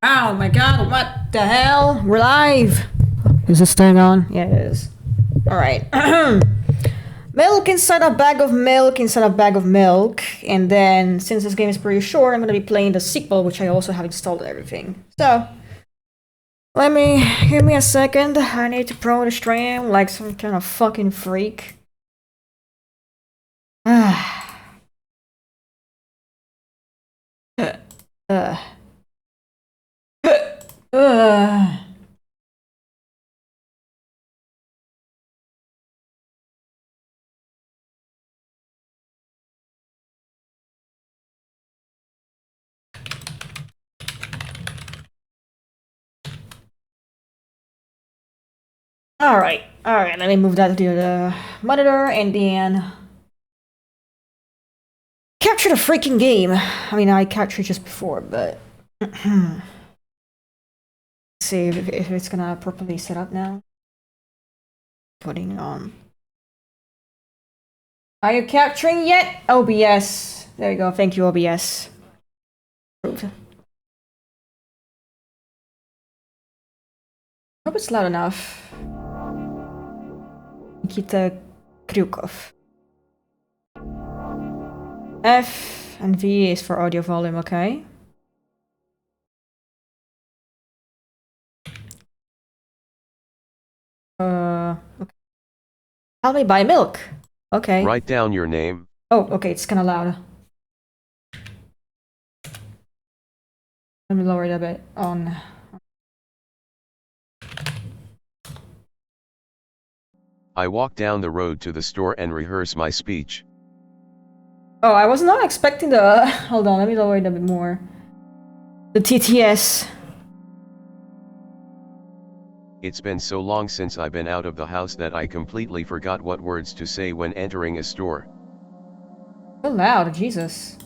Oh my god, what the hell? We're live! Is this thing on? Yeah, it is. Alright. Milk inside a bag of milk inside a bag of milk. And then, since this game is pretty short, I'm gonna be playing the sequel, which I also have installed and everything. So, give me a second. I need to promote the stream like some kind of fucking freak. uh. Uh. Alright, let me move that to the monitor and then capture the freaking game. I mean, I captured just before, but see if it's gonna properly set up now. Putting it on. Are you capturing yet? OBS. There you go. Thank you, OBS. Approved. Hope it's loud enough. Nikita Kryukov. F and V is for audio volume, okay? Okay. Help me buy milk. Okay. Write down your name. Oh, okay, it's kinda loud. Let me lower it a bit on. I walk down the road to the store and rehearse my speech. Oh, I was not expecting the. Hold on, let me lower it a bit more. The TTS. It's been so long since I've been out of the house that I completely forgot what words to say when entering a store. So loud, Jesus.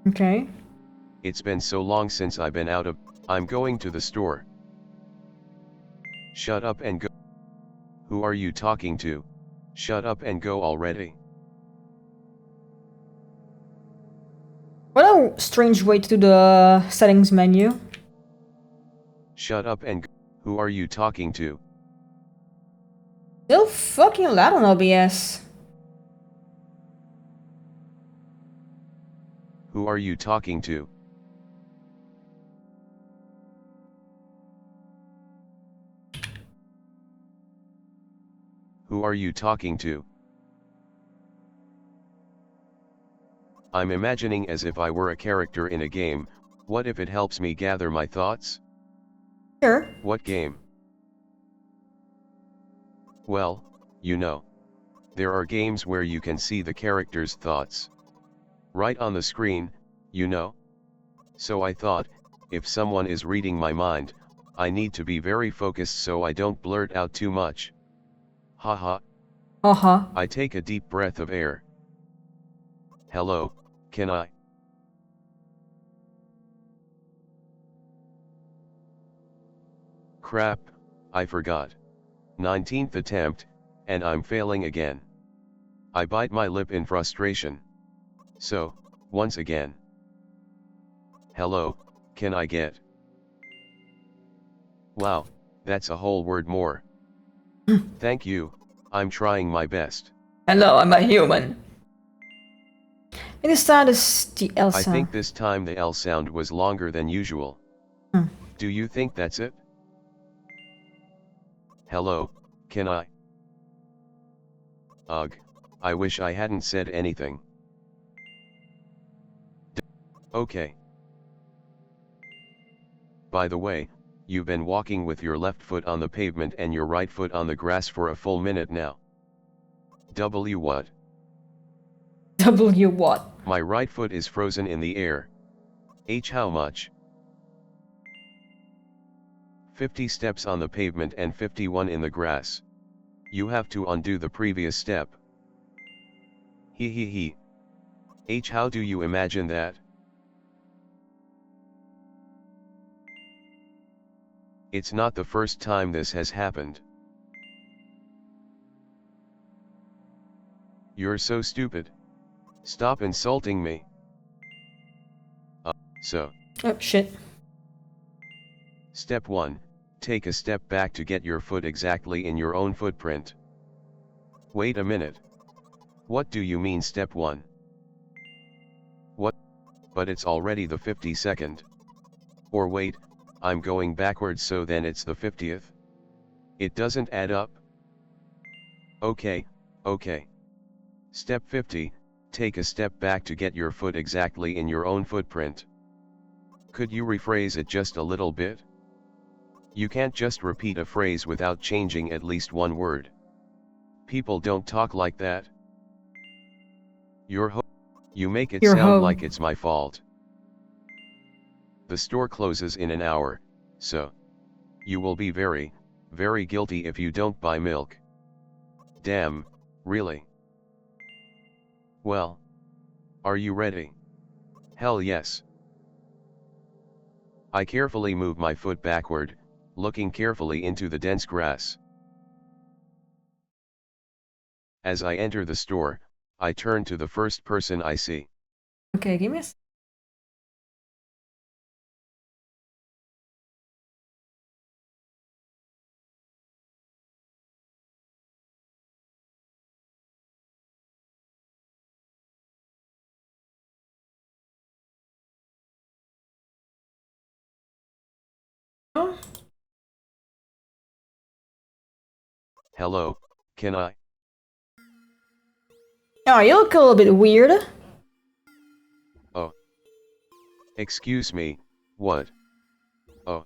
Okay. It's been so long since I've been out of. I'm going to the store. Shut up and go. Who are you talking to? Shut up and go already. What a strange way to do the settings menu. Shut up and go. Who are you talking to? Still fucking loud on OBS. Who are you talking to? Who are you talking to? I'm imagining as if I were a character in a game. What if it helps me gather my thoughts? Sure. What game? Well, you know. There are games where you can see the character's thoughts. Right on the screen, you know. So I thought, if someone is reading my mind, I need to be very focused so I don't blurt out too much. Haha. Uh-huh. I take a deep breath of air. Hello, can I? Crap, I forgot. 19th attempt, and I'm failing again. I bite my lip in frustration. So, once again. Hello, can I get? Wow, that's a whole word more. Thank you, I'm trying my best. Hello, I'm a human. And this sound is the L I sound. think this time the L sound was longer than usual. Do you think that's it? Hello, can I? Ugh, I wish I hadn't said anything. Okay. By the way, you've been walking with your left foot on the pavement and your right foot on the grass for a full minute now. W what? W what? My right foot is frozen in the air. H how much? 50 steps on the pavement and 51 in the grass. You have to undo the previous step. He. H how do you imagine that? It's not the first time this has happened. You're so stupid. Stop insulting me. So. Oh, shit. Step 1. Take a step back to get your foot exactly in your own footprint. Wait a minute. What do you mean step 1? What? But it's already the 52nd. Or wait, I'm going backwards, so then it's the 50th? It doesn't add up? Okay. Step 50, take a step back to get your foot exactly in your own footprint. Could you rephrase it just a little bit? You can't just repeat a phrase without changing at least one word. People don't talk like that. You make it sound like it's my fault. The store closes in an hour, so you will be very, very guilty if you don't buy milk. Damn, really? Well, are you ready? Hell yes. I carefully move my foot backward, looking carefully into the dense grass. As I enter the store, I turn to the first person I see. Okay, give me a... Hello, can I? Oh, you look a little bit weird. Oh. Excuse me, what? Oh.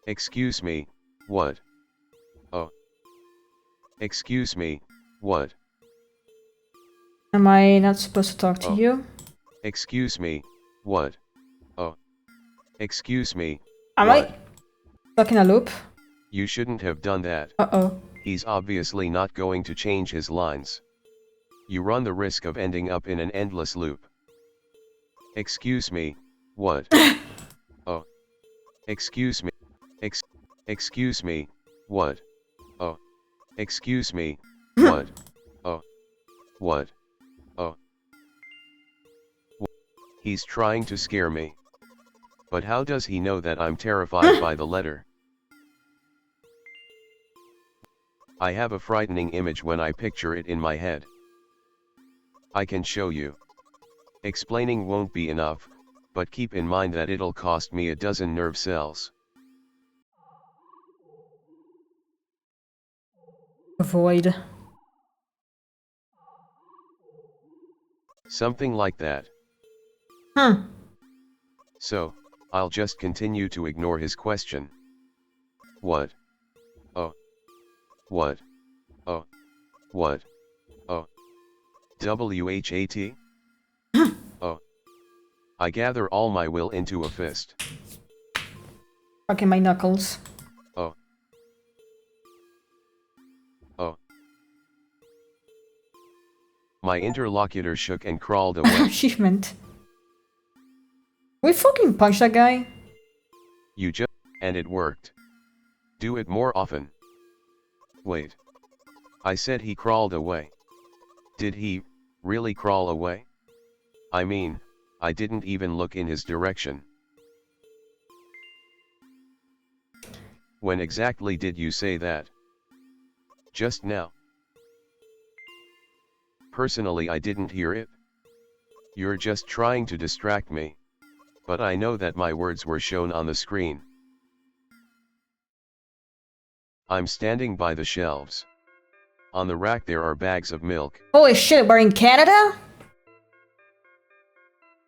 Excuse me, what? Oh. Excuse me, what? Am I not supposed to talk to you? Excuse me, what? Oh. Excuse me, Am what? I stuck in a loop? You shouldn't have done that. Uh-oh. He's obviously not going to change his lines. You run the risk of ending up in an endless loop. Excuse me, what? Oh. Excuse me. Excuse me, what? Oh. Excuse me, what? Oh. What? Oh. He's trying to scare me. But how does he know that I'm terrified by the letter? I have a frightening image when I picture it in my head. I can show you. Explaining won't be enough, but keep in mind that it'll cost me a dozen nerve cells. Avoid. Something like that. So, I'll just continue to ignore his question. What? Oh. What? Oh. What? Oh. WHAT? Oh. I gather all my will into a fist. Okay, my knuckles. Oh. Oh. My interlocutor shook and crawled away. Achievement. We fucking punched that guy. You just... and it worked. Do it more often. Wait. I said he crawled away. Did he really crawl away? I mean, I didn't even look in his direction. When exactly did you say that? Just now. Personally, I didn't hear it. You're just trying to distract me. But I know that my words were shown on the screen. I'm standing by the shelves. On the rack there are bags of milk. Holy shit, we're in Canada?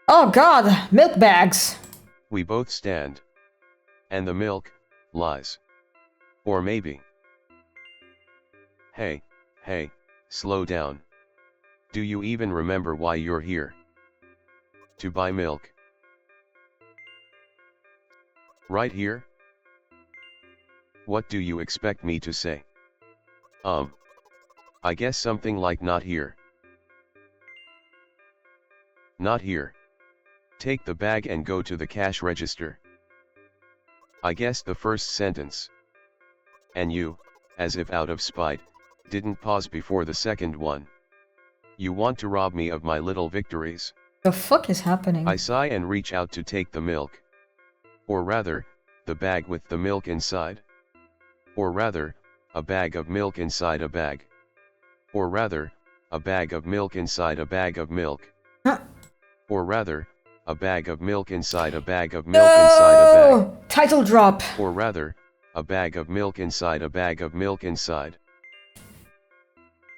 Oh god, milk bags. We both stand. And the milk lies. Or maybe. Hey, slow down. Do you even remember why you're here? To buy milk. Right here? What do you expect me to say? I guess something like not here. Not here. Take the bag and go to the cash register. I guess the first sentence. And you, as if out of spite, didn't pause before the second one. You want to rob me of my little victories? The fuck is happening? I sigh and reach out to take the milk. Or rather, the bag with the milk inside. Or rather, a bag of milk inside a bag. Or rather, a bag of milk inside a bag of milk. Huh. Or rather, a bag of milk inside a bag of milk inside a bag. Title drop. Or rather, a bag of milk inside a bag of milk inside.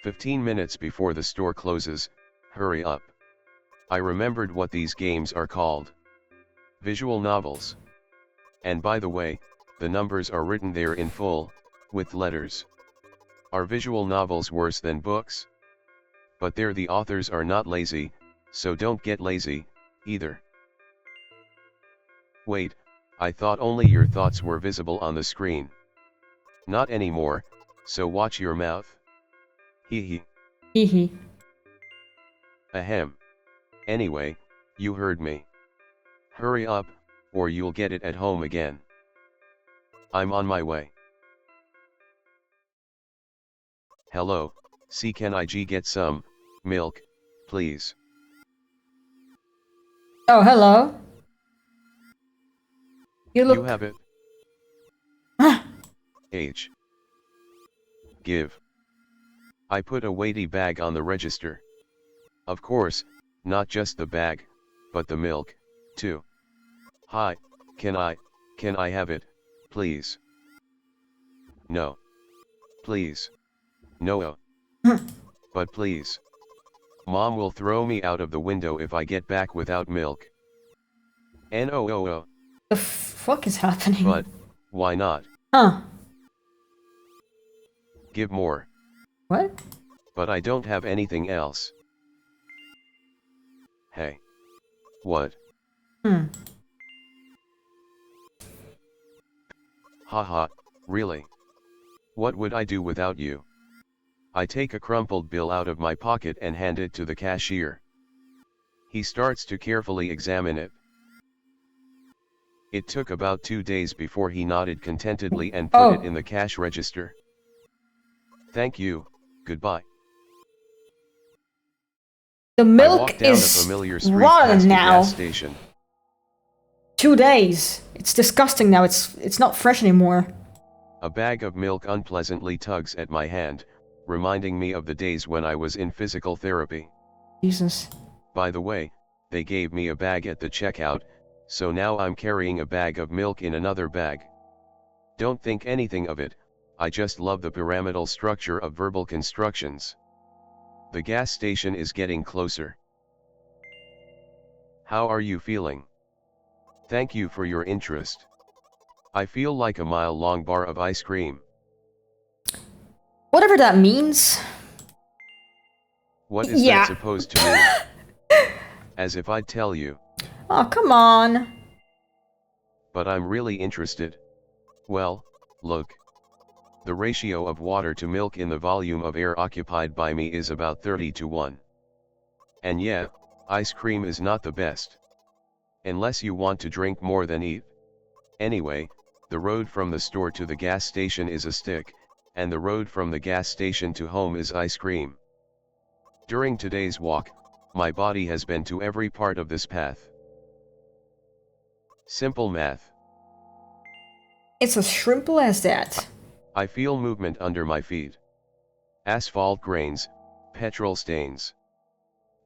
15 minutes before the store closes, hurry up. I remembered what these games are called. Visual novels. And by the way, the numbers are written there in full, with letters. Are visual novels worse than books? But there the authors are not lazy, so don't get lazy, either. Wait, I thought only your thoughts were visible on the screen. Not anymore, so watch your mouth. Hee hee. Hee hee. Ahem. Anyway, you heard me. Hurry up, or you'll get it at home again. I'm on my way. Hello, see can I get some milk, please? Oh, hello. You look. You have it. H. Give. I put a weighty bag on the register. Of course, not just the bag, but the milk, too. Hi, can I have it, please? No. Please. No. But please. Mom will throw me out of the window if I get back without milk. No. The fuck is happening? But, why not? Huh. Give more. What? But I don't have anything else. Hey. What? Haha, really? What would I do without you? I take a crumpled bill out of my pocket and hand it to the cashier. He starts to carefully examine it. It took about 2 days before he nodded contentedly and put it in the cash register. Thank you, goodbye. The milk I walk down is a familiar street rotten past the now. gas station. 2 days. It's disgusting now. It's not fresh anymore. A bag of milk unpleasantly tugs at my hand, reminding me of the days when I was in physical therapy. Jesus. By the way, they gave me a bag at the checkout, so now I'm carrying a bag of milk in another bag. Don't think anything of it, I just love the pyramidal structure of verbal constructions. The gas station is getting closer. How are you feeling? Thank you for your interest. I feel like a mile-long bar of ice cream. Whatever that means. What is that supposed to mean? As if I'd tell you. Oh, come on. But I'm really interested. Well, look. The ratio of water to milk in the volume of air occupied by me is about 30:1. And yeah, ice cream is not the best. Unless you want to drink more than eat. Anyway, the road from the store to the gas station is a stick, and the road from the gas station to home is ice cream. During today's walk, my body has been to every part of this path. Simple math. It's as simple as that. I feel movement under my feet. Asphalt grains, petrol stains.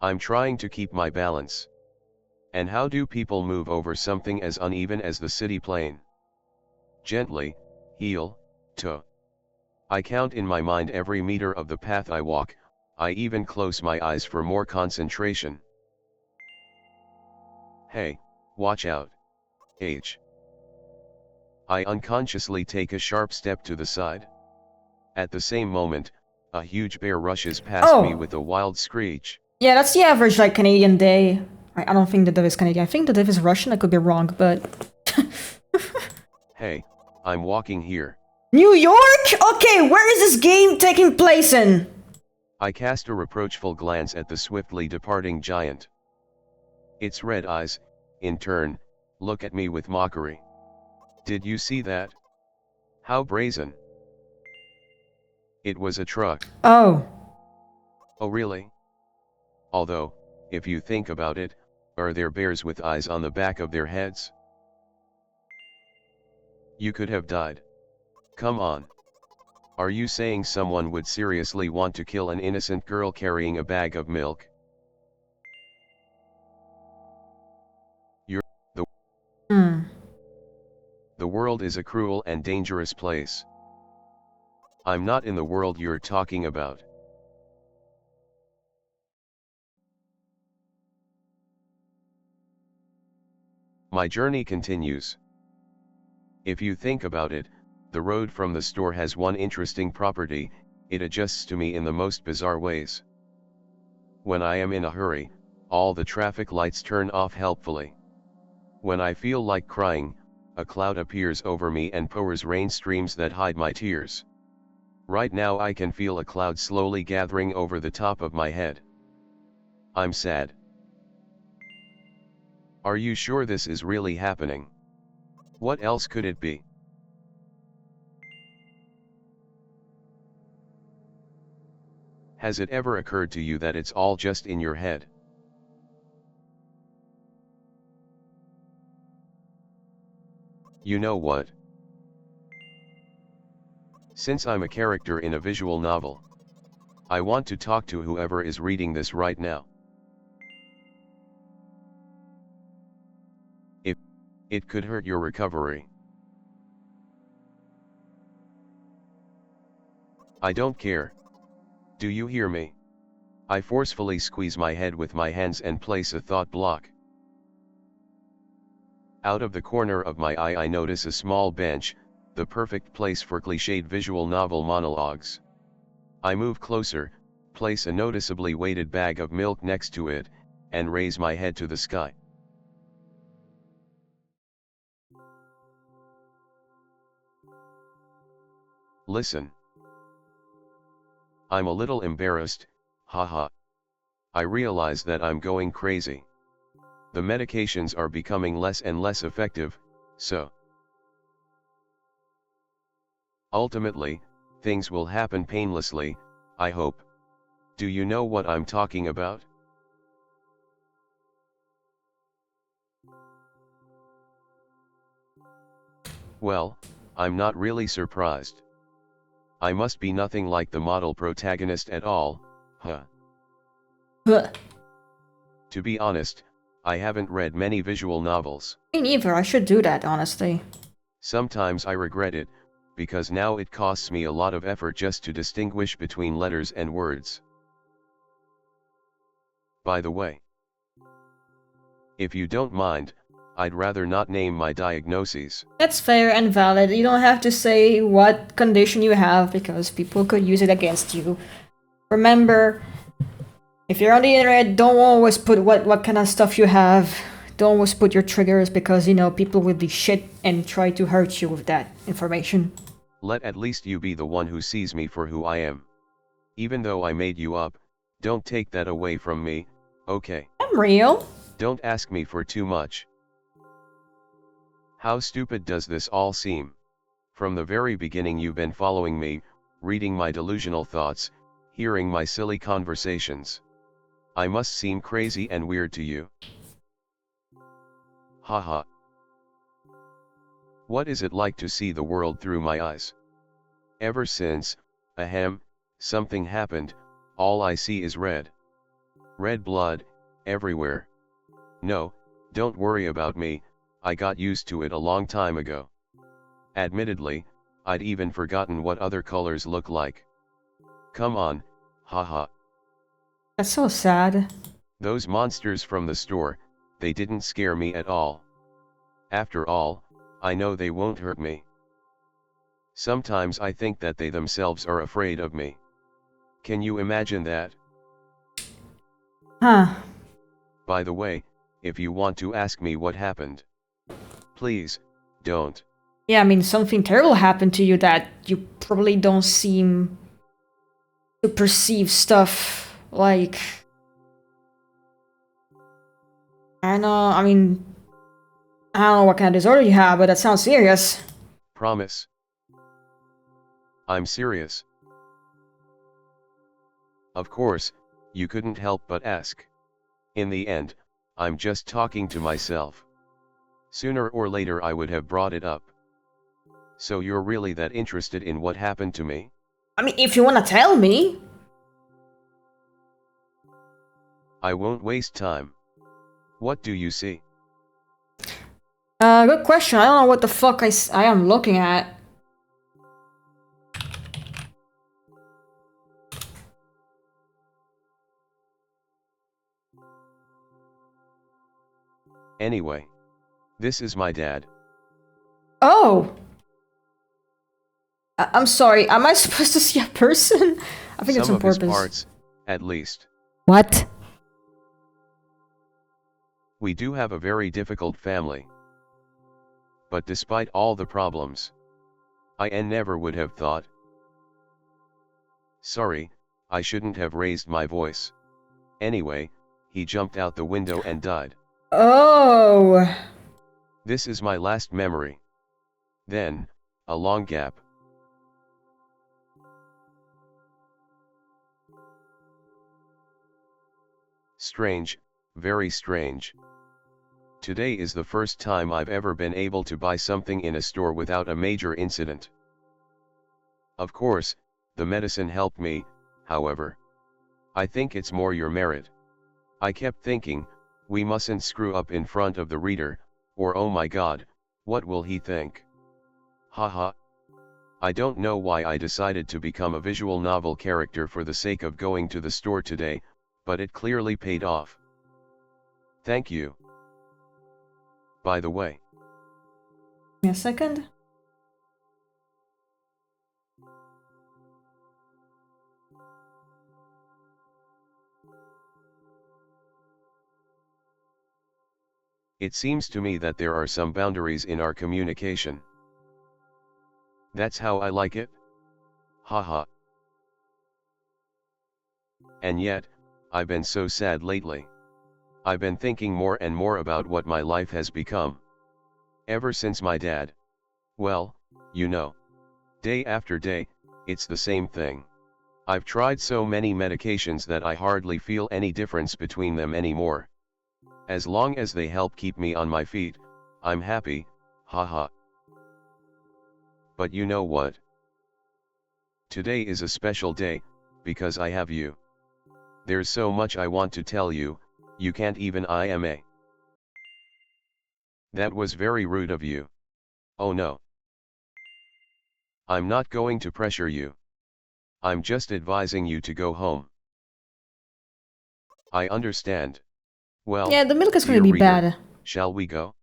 I'm trying to keep my balance. And how do people move over something as uneven as the city plane? Gently, heel, toe. I count in my mind every meter of the path I walk, I even close my eyes for more concentration. Hey, watch out. H. I unconsciously take a sharp step to the side. At the same moment, a huge bear rushes past me with a wild screech. Yeah, that's the average, like, Canadian day. I don't think the div is Canadian. I think the div is Russian. I could be wrong, but... Hey, I'm walking here. New York? Okay, where is this game taking place in? I cast a reproachful glance at the swiftly departing giant. Its red eyes, in turn, look at me with mockery. Did you see that? How brazen. It was a truck. Oh. Oh really? Although, if you think about it, are there bears with eyes on the back of their heads? You could have died. Come on. Are you saying someone would seriously want to kill an innocent girl carrying a bag of milk? The world is a cruel and dangerous place. I'm not in the world you're talking about. My journey continues. If you think about it, the road from the store has one interesting property: it adjusts to me in the most bizarre ways. When I am in a hurry, all the traffic lights turn off helpfully. When I feel like crying, a cloud appears over me and pours rain streams that hide my tears. Right now I can feel a cloud slowly gathering over the top of my head. I'm sad. Are you sure this is really happening? What else could it be? Has it ever occurred to you that it's all just in your head? You know what? Since I'm a character in a visual novel, I want to talk to whoever is reading this right now. It could hurt your recovery. I don't care. Do you hear me? I forcefully squeeze my head with my hands and place a thought block. Out of the corner of my eye I notice a small bench, the perfect place for cliched visual novel monologues. I move closer, place a noticeably weighted bag of milk next to it, and raise my head to the sky. Listen. I'm a little embarrassed, haha. I realize that I'm going crazy. The medications are becoming less and less effective, so ultimately, things will happen painlessly, I hope. Do you know what I'm talking about? Well, I'm not really surprised. I must be nothing like the model protagonist at all, huh? To be honest, I haven't read many visual novels. Me neither, I should do that, honestly. Sometimes I regret it, because now it costs me a lot of effort just to distinguish between letters and words. By the way, if you don't mind, I'd rather not name my diagnoses. That's fair and valid. You don't have to say what condition you have because people could use it against you. Remember, if you're on the internet, don't always put what kind of stuff you have. Don't always put your triggers because, you know, people will be shit and try to hurt you with that information. Let at least you be the one who sees me for who I am. Even though I made you up, don't take that away from me, okay? I'm real. Don't ask me for too much. How stupid does this all seem? From the very beginning you've been following me, reading my delusional thoughts, hearing my silly conversations. I must seem crazy and weird to you. Haha. What is it like to see the world through my eyes? Ever since, something happened, all I see is red. Red blood, everywhere. No, don't worry about me, I got used to it a long time ago. Admittedly, I'd even forgotten what other colors look like. Come on, haha. That's so sad. Those monsters from the store, they didn't scare me at all. After all, I know they won't hurt me. Sometimes I think that they themselves are afraid of me. Can you imagine that? Huh. By the way, if you want to ask me what happened, please, don't. Yeah, I mean, something terrible happened to you that you probably don't seem to perceive stuff like... I don't know, I mean... I don't know what kind of disorder you have, but that sounds serious. Promise. I'm serious. Of course, You couldn't help but ask. In the end, I'm just talking to myself. Sooner or later I would have brought it up. So you're really that interested in what happened to me? I mean, if you wanna tell me. I won't waste time. What do you see? Good question. I don't know what the fuck I am looking at. Anyway, this is my dad. Oh! I'm sorry, am I supposed to see a person? I think it's Some on of his purpose. parts, at least. What? We do have a very difficult family. But despite all the problems, I never would have thought. Sorry, I shouldn't have raised my voice. Anyway, he jumped out the window and died. Oh. This is my last memory. Then, a long gap. Strange, very strange. Today is the first time I've ever been able to buy something in a store without a major incident. Of course, the medicine helped me, however. I think it's more your merit. I kept thinking, we mustn't screw up in front of the reader, or oh my god, what will he think? Haha. I don't know why I decided to become a visual novel character for the sake of going to the store today, but it clearly paid off. Thank you. By the way. Give me a second. It seems to me that there are some boundaries in our communication. That's how I like it? Haha. And yet, I've been so sad lately. I've been thinking more and more about what my life has become. Ever since my dad. Well, you know. Day after day, it's the same thing. I've tried so many medications that I hardly feel any difference between them anymore. As long as they help keep me on my feet, I'm happy, haha. But you know what? Today is a special day, because I have you. There's so much I want to tell you, you can't even IMA. That was very rude of you. Oh no. I'm not going to pressure you. I'm just advising you to go home. I understand. Well, Yeah, the milk is gonna dear be reader, bad. shall we go?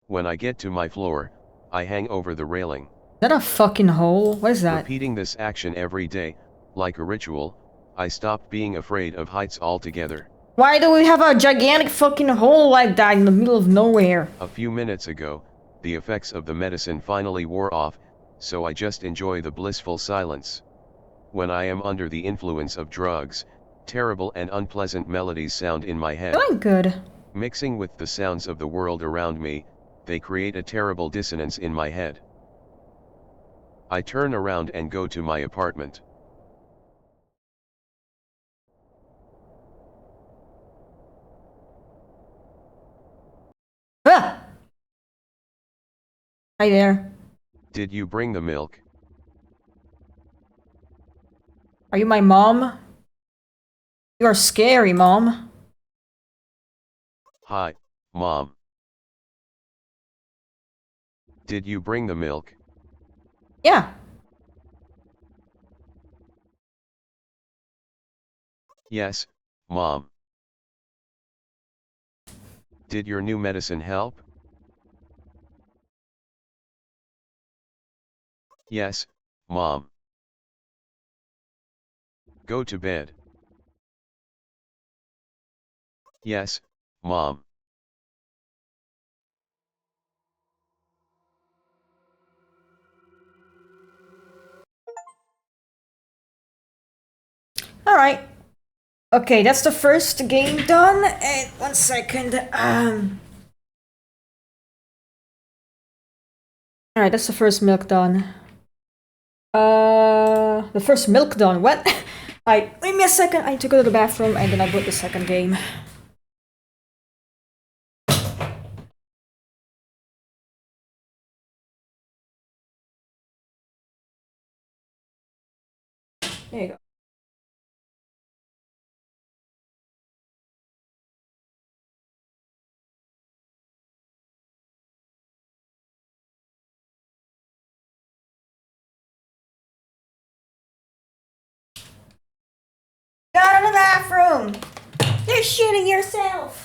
When I get to my floor, I hang over the railing. Is that a fucking hole? What is that? Repeating this action every day, like a ritual, I stopped being afraid of heights altogether. Why do we have a gigantic fucking hole like that in the middle of nowhere? A few minutes ago, the effects of the medicine finally wore off, so I just enjoy the blissful silence. When I am under the influence of drugs, terrible and unpleasant melodies sound in my head. Doing good. Mixing with the sounds of the world around me, they create a terrible dissonance in my head. I turn around and go to my apartment. Ah! Hi there. Did you bring the milk? Are you my mom? You are scary, mom. Hi, Mom. Did you bring the milk? Yeah. Yes, Mom. Did your new medicine help? Yes, Mom. Go to bed. Yes, Mom. Alright. Okay, that's the first game done. And 1 second. Alright, that's the first milk done. The first milk done. What? Alright, wait me a second. I need to go to the bathroom and then I boot the second game. There you go. Go to the bathroom! You're shitting yourself!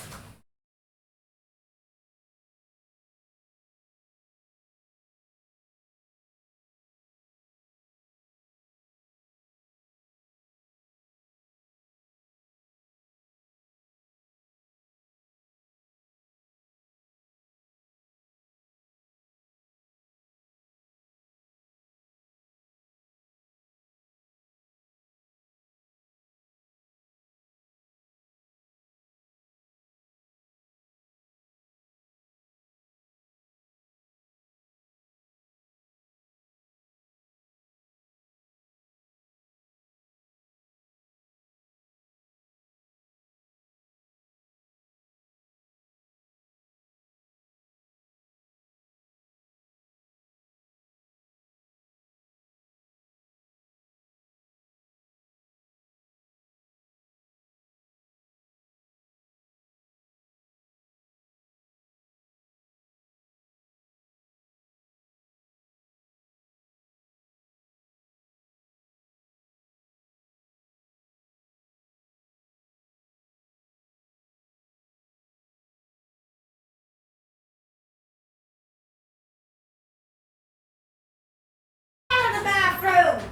Out of the bathroom!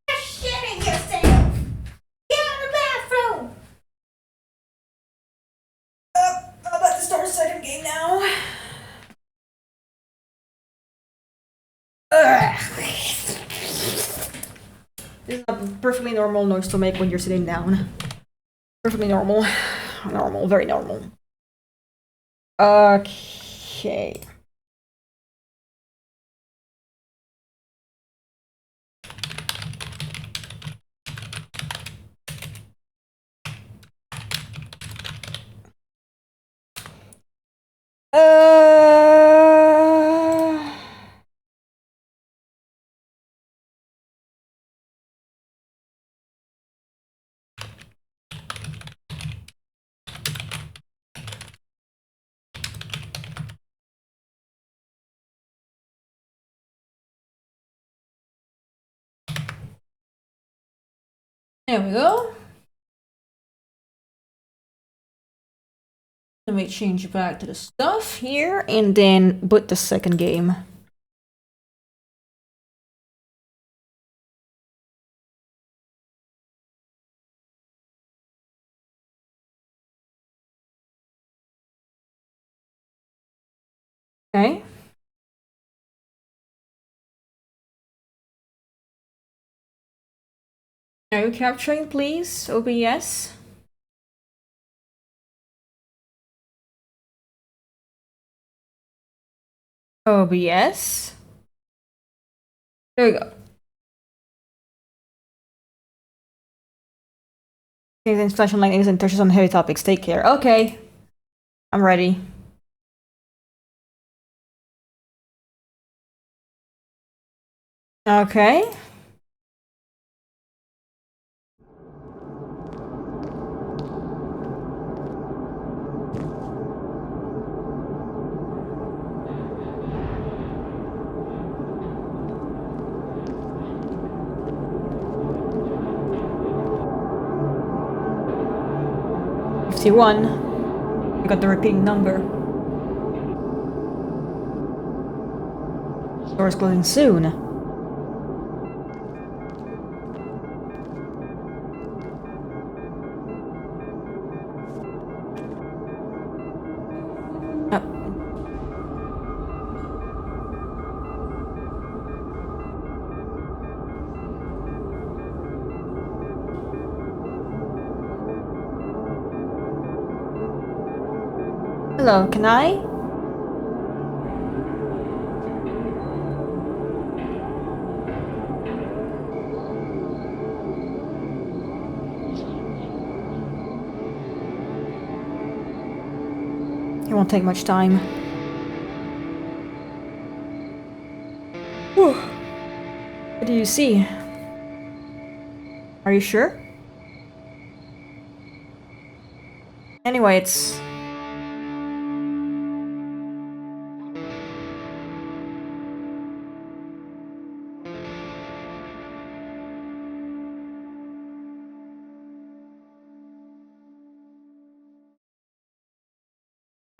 You're shitting yourself! Get out of the bathroom! I'm about to start a second game now. This is a perfectly normal noise to make when you're sitting down. Perfectly normal. Normal, very normal. Okay. There we go. Let me change back to the stuff here and then boot the second game. Okay. Are you capturing, please? OBS? OBS? There we go. Things flash online is and touches on heavy topics. Take care. Okay. I'm ready. Okay. I got the repeating number. Store is closing soon. Hello, can I? Won't take much time. Whew. What do you see? Are you sure? Anyway, it's...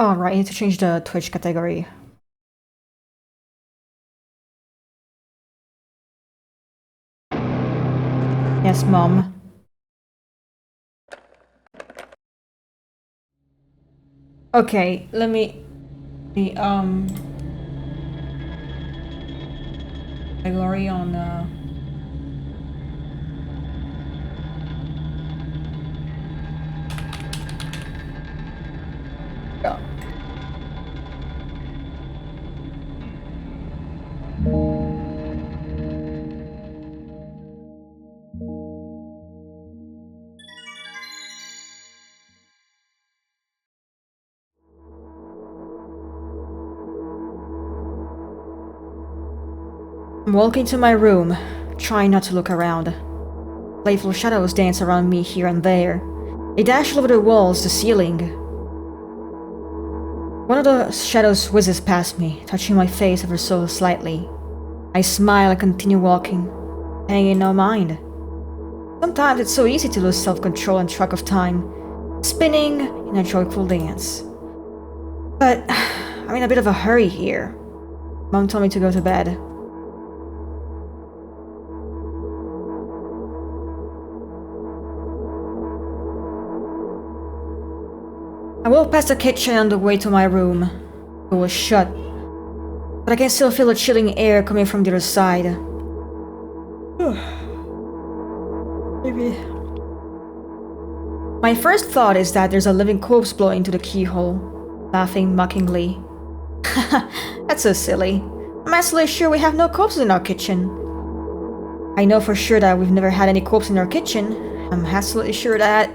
Oh, right, I need to change the Twitch category. Yes, Mom. Okay, let me... category on, yeah. I'm walking to my room, trying not to look around. Playful shadows dance around me here and there. They dash all over the walls, the ceiling. One of the shadows whizzes past me, touching my face ever so slightly. I smile and continue walking, paying no mind. Sometimes it's so easy to lose self-control and track of time, spinning in a joyful dance. But I'm in a bit of a hurry here. Mom told me to go to bed. I walk past the kitchen on the way to my room. It was shut, but I can still feel the chilling air coming from the other side. Maybe. My first thought is that there's a living corpse blowing into the keyhole, laughing mockingly. That's so silly. I'm absolutely sure we have no corpses in our kitchen. I know for sure that we've never had any corpse in our kitchen. I'm absolutely sure that...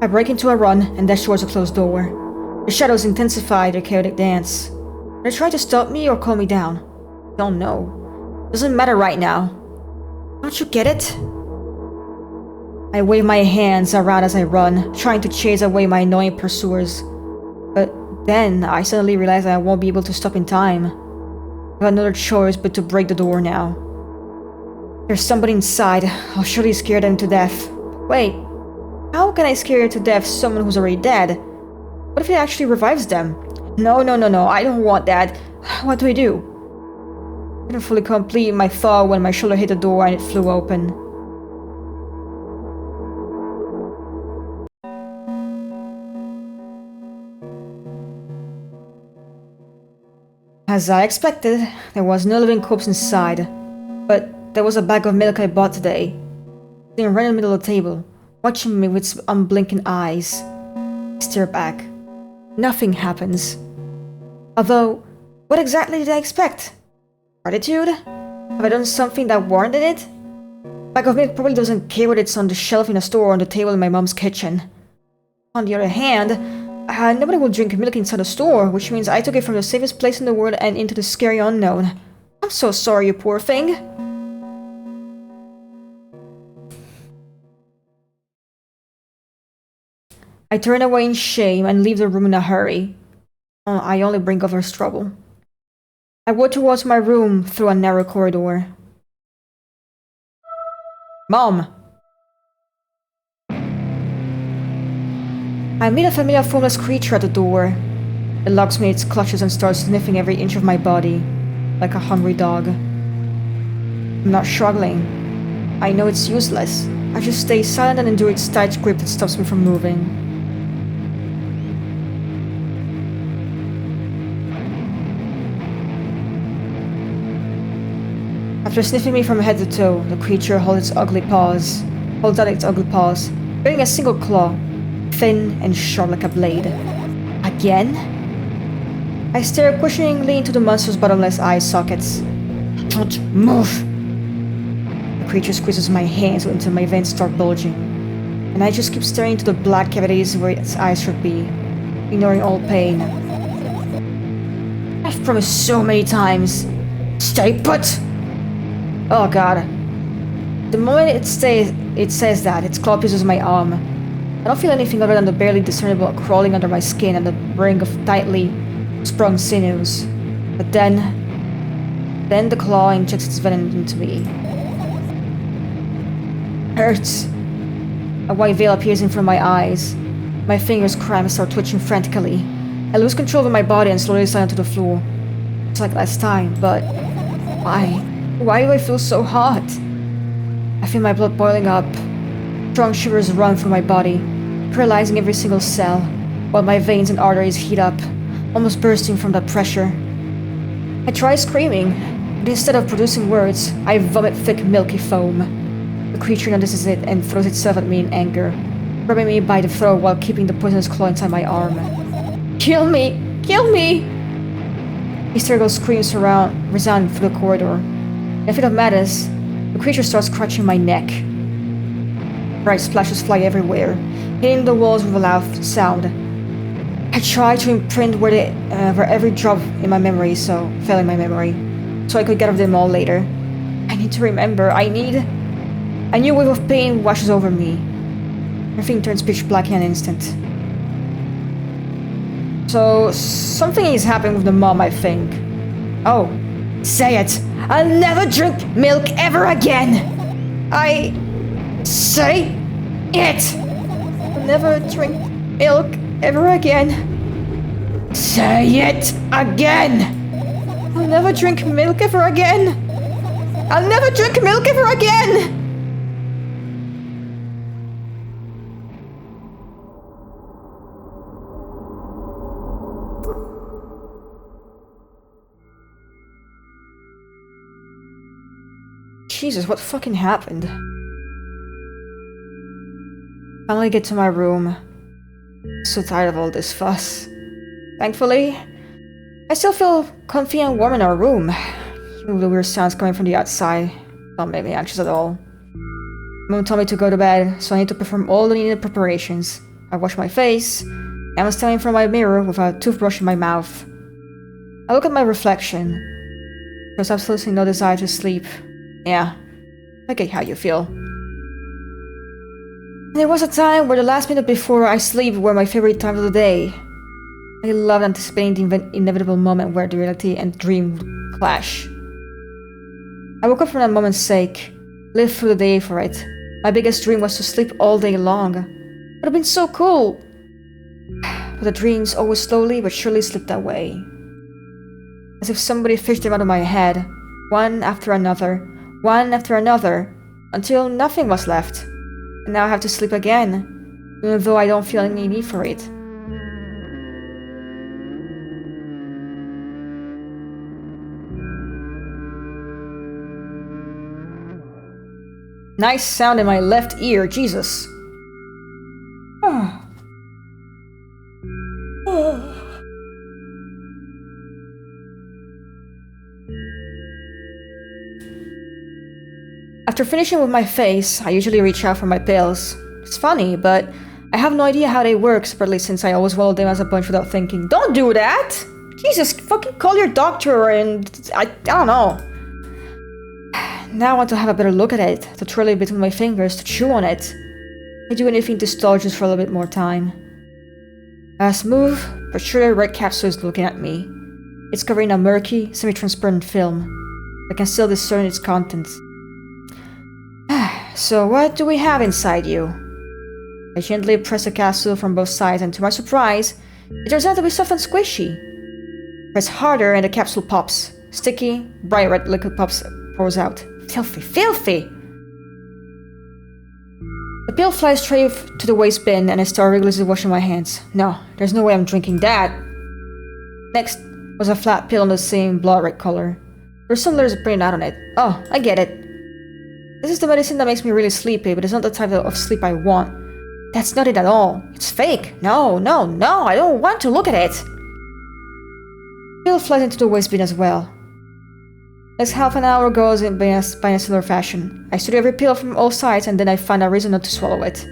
I break into a run and dash towards a closed door. The shadows intensify their chaotic dance. They're trying to stop me or calm me down. Don't know. Doesn't matter right now. Don't you get it? I wave my hands around as I run, trying to chase away my annoying pursuers. But then I suddenly realize I won't be able to stop in time. I have another choice but to break the door now. There's somebody inside. I'll surely scare them to death. Wait. How can I scare to death someone who's already dead? What if it actually revives them? No, I don't want that. What do I do? I didn't fully complete my thought when my shoulder hit the door and it flew open. As I expected, there was no living corpse inside. But there was a bag of milk I bought today, sitting right in the middle of the table, watching me with unblinking eyes. I stare back. Nothing happens. Although, what exactly did I expect? Gratitude? Have I done something that warranted it? Bag of milk probably doesn't care whether it's on the shelf in a store or on the table in my mom's kitchen. On the other hand, nobody will drink milk inside a store, which means I took it from the safest place in the world and into the scary unknown. I'm so sorry, you poor thing. I turn away in shame and leave the room in a hurry. I only bring others trouble. I walk towards my room through a narrow corridor. Mom! I meet a familiar formless creature at the door. It locks me in its clutches and starts sniffing every inch of my body, like a hungry dog. I'm not struggling. I know it's useless. I just stay silent and endure its tight grip that stops me from moving. After sniffing me from head to toe, the creature holds out its ugly paws, bearing a single claw, thin and sharp like a blade. Again? I stare questioningly into the monster's bottomless eye sockets. Don't move! creature squeezes my hands until my veins start bulging, and I just keep staring into the black cavities where its eyes should be, ignoring all pain. I've promised so many times. Stay put! Oh god. The moment it says that, its claw pierces my arm. I don't feel anything other than the barely discernible crawling under my skin and the ring of tightly sprung sinews. But then the claw injects its venom into me. Hurts. A white veil appears in front of my eyes. My fingers cramp and start twitching frantically. I lose control over my body and slowly slide onto the floor. It's like last time, but why? Why do I feel so hot? I feel my blood boiling up. Strong shivers run through my body, paralyzing every single cell, while my veins and arteries heat up, almost bursting from that pressure. I try screaming, but instead of producing words, I vomit thick, milky foam. The creature notices it and throws itself at me in anger, grabbing me by the throat while keeping the poisonous claw inside my arm. Kill me! Kill me! Hysterical screams resound through the corridor. In a fit of madness, the creature starts crunching my neck. Bright splashes fly everywhere, hitting the walls with a loud sound. I try to imprint where every drop in my memory, failing my memory, so I could gather them all later. I need to remember. A new wave of pain washes over me. Everything turns pitch black in an instant. So, something is happening with the mom, I think. Oh, say it! I'll never drink milk ever again! Say it! I'll never drink milk ever again. Say it again! I'll never drink milk ever again! I'll never drink milk ever again! Jesus, what fucking happened? Finally get to my room. So tired of all this fuss. Thankfully, I still feel comfy and warm in our room. Even with the weird sounds coming from the outside don't make me anxious at all. Mom told me to go to bed, so I need to perform all the needed preparations. I wash my face, and I'm standing in front of my mirror with a toothbrush in my mouth. I look at my reflection. There's absolutely no desire to sleep. Yeah, I get how you feel. There was a time where the last minute before I sleep were my favorite times of the day. I loved anticipating the inevitable moment where the reality and dream would clash. I woke up for that moment's sake, lived through the day for it. My biggest dream was to sleep all day long. It would have been so cool. But the dreams always slowly but surely slipped away. As if somebody fished them out of my head, one after another, until nothing was left. And now I have to sleep again, even though I don't feel any need for it. Nice sound in my left ear, Jesus. After finishing with my face, I usually reach out for my pills. It's funny, but I have no idea how they work, separately since I always swallow them as a bunch without thinking. Don't do that! Jesus, fucking call your doctor and... I don't know. Now I want to have a better look at it, to twirl it between my fingers, to chew on it. I do anything to stall just for a little bit more time. A smooth, but surely red capsule is looking at me. It's covering a murky, semi-transparent film. I can still discern its contents. So what do we have inside you? I gently press the capsule from both sides and to my surprise, it turns out to be soft and squishy. Press harder and the capsule pops. Sticky, bright red liquid pours out. Filthy, filthy! The pill flies straight to the waste bin and I start rigorously washing my hands. No, there's no way I'm drinking that. Next was a flat pill in the same blood red color. There's some letters printed out on it. Oh, I get it. This is the medicine that makes me really sleepy, but it's not the type of sleep I want. That's not it at all. It's fake. No, I don't want to look at it. Pill flies into the waste bin as well. Next half an hour goes in by a similar fashion. I study every pill from all sides and then I find a reason not to swallow it.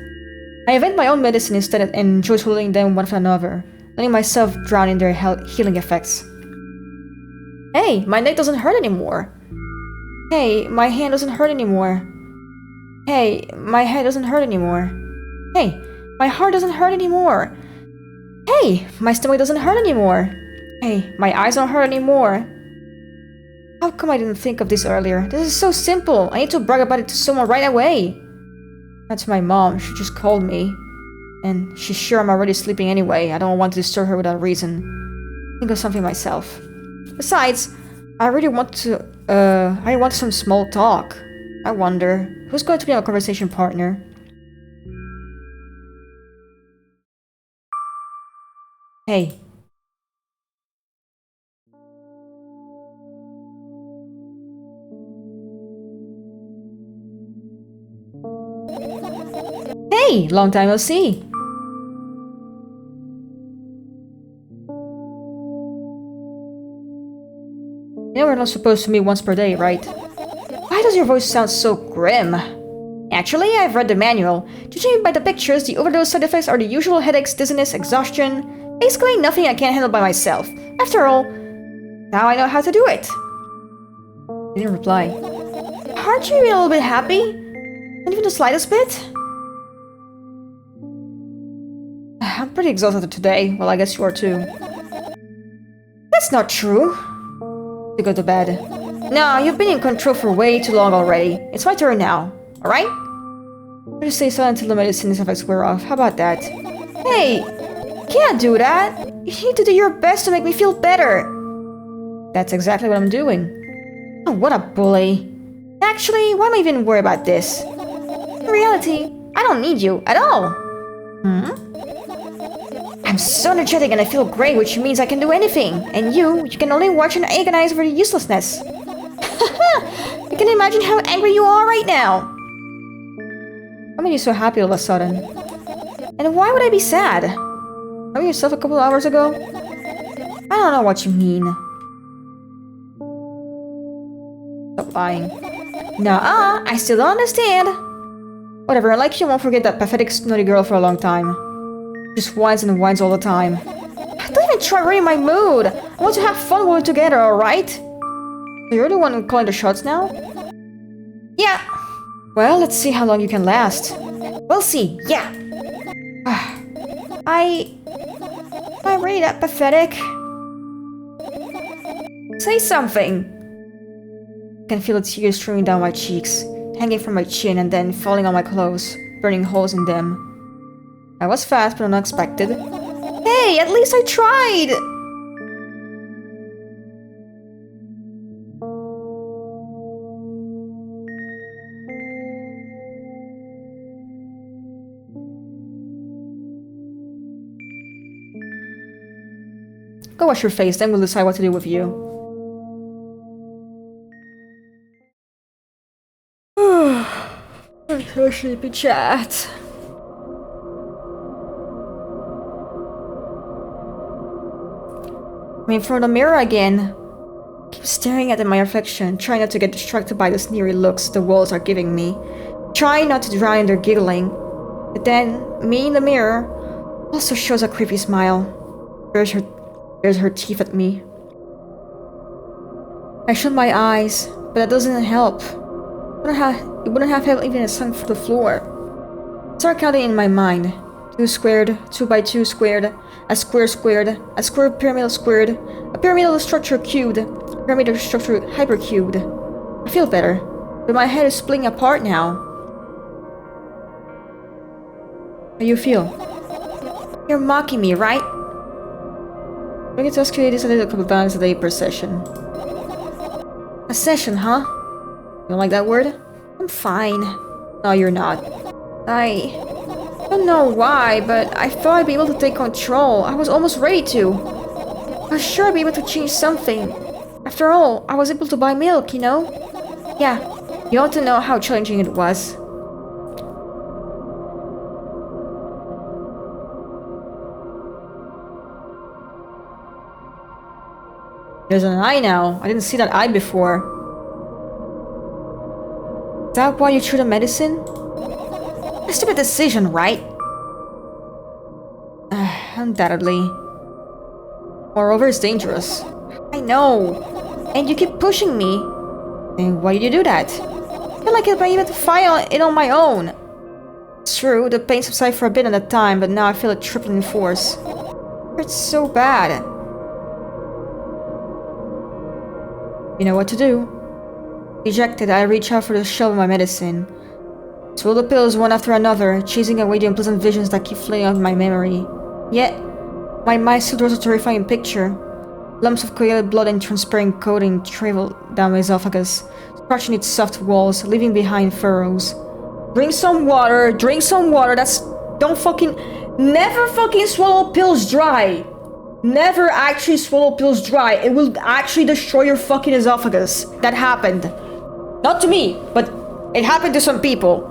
I invent my own medicine instead and enjoy swallowing them one after another, letting myself drown in their healing effects. Hey, my neck doesn't hurt anymore. Hey, my hand doesn't hurt anymore. Hey, my head doesn't hurt anymore. Hey, my heart doesn't hurt anymore. Hey, my stomach doesn't hurt anymore. Hey, my eyes don't hurt anymore. How come I didn't think of this earlier? This is so simple. I need to brag about it to someone right away. That's my mom. She just called me. And she's sure I'm already sleeping anyway. I don't want to disturb her without reason. Think of something myself. Besides, I really want some small talk. I wonder, who's going to be my conversation partner? Hey. Hey, long time no see. You know we're not supposed to meet once per day, right? Why does your voice sound so grim? Actually, I've read the manual. Judging by the pictures, the overdose side effects are the usual headaches, dizziness, exhaustion. Basically, nothing I can't handle by myself. After all, now I know how to do it. He didn't reply. Aren't you even a little bit happy? Not even the slightest bit? I'm pretty exhausted today. Well, I guess you are too. That's not true. To go to bed. No, you've been in control for way too long already. It's my turn now. Alright? I'll just stay silent until the medicine's effects wear off. How about that? Hey! You can't do that! You need to do your best to make me feel better! That's exactly what I'm doing. Oh, what a bully. Actually, why am I even worried about this? In reality, I don't need you at all. I'm so energetic and I feel great, which means I can do anything. And you can only watch and agonize over the uselessness. I can imagine how angry you are right now. Why made you so happy all of a sudden? And why would I be sad? Know yourself a couple of hours ago? I don't know what you mean. Stop lying. Nuh-uh, I still don't understand. Whatever, like you won't forget that pathetic snotty girl for a long time. Just whines and whines all the time. Don't even try ruining my mood. I want to have fun when we're together, alright? So you're the one calling the shots now? Yeah. Well, let's see how long you can last. We'll see, yeah. Am I really that pathetic? Say something. I can feel the tears streaming down my cheeks, hanging from my chin and then falling on my clothes, burning holes in them. I was fast but unexpected. Hey, at least I tried! Go wash your face, then we'll decide what to do with you. I'm so sleepy, chat. I'm in front of the mirror again. Keep staring at my reflection, trying not to get distracted by the sneery looks the walls are giving me. Trying not to drown in their giggling. But then, me in the mirror also shows a creepy smile. There's her teeth at me. I shut my eyes, but that doesn't help. It wouldn't have helped even a sunk through the floor. Start counting in my mind. 2 squared, 2 by 2 squared, a square squared, a square pyramid squared, a pyramidal structure cubed, a pyramidal structure hypercubed. I feel better, but my head is splitting apart now. How do you feel? You're mocking me, right? I get to ask you this a couple times a day per session. A session, huh? You don't like that word? I'm fine. No, you're not. I don't know why, but I thought I'd be able to take control. I was almost ready to. I was sure I'd be able to change something. After all, I was able to buy milk, you know? Yeah, you ought to know how challenging it was. There's an eye now. I didn't see that eye before. Is that why you threw the medicine? A stupid decision, right? Undoubtedly. Moreover, it's dangerous. I know. And you keep pushing me. And why did you do that? I feel like I might even fight it on my own. It's true, the pain subsided for a bit at a time, but now I feel it tripling in force. It hurts so bad. You know what to do. Dejected, I reach out for the shelf of my medicine. Swallow the pills one after another, chasing away the unpleasant visions that keep fleeing out of my memory. Yet, my mind still draws a terrifying picture. Lumps of coagulated blood and transparent coating travel down my esophagus, scratching its soft walls, leaving behind furrows. Drink some water, that's... Don't fucking... Never fucking swallow pills dry! Never actually swallow pills dry. It will actually destroy your fucking esophagus. That happened. Not to me, but it happened to some people.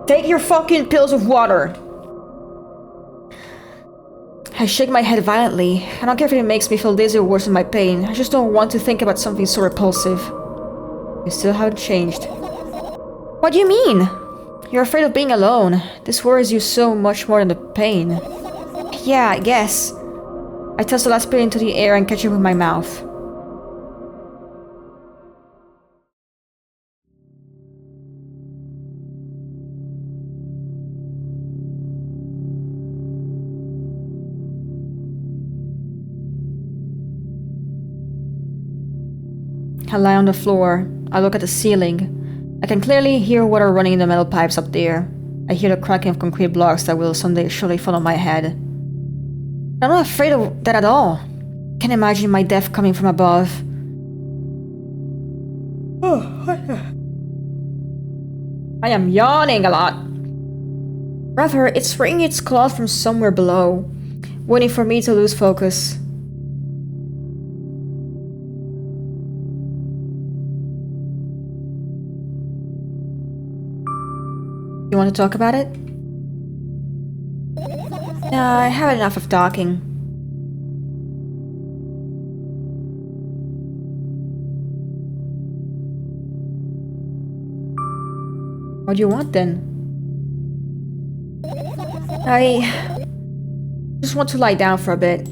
Take your fucking pills of water. I shake my head violently. I don't care if it makes me feel dizzy or worse than my pain. I just don't want to think about something so repulsive. You still haven't changed. What do you mean? You're afraid of being alone. This worries you so much more than the pain. Yeah, I guess. I toss the last pill into the air and catch it with my mouth. I lie on the floor. I look at the ceiling. I can clearly hear water running in the metal pipes up there. I hear the cracking of concrete blocks that will someday surely fall on my head. I'm not afraid of that at all. I can't imagine my death coming from above. I am yawning a lot. Rather, it's wringing its claws from somewhere below, waiting for me to lose focus. You want to talk about it? No, I have enough of talking. What do you want then? I just want to lie down for a bit.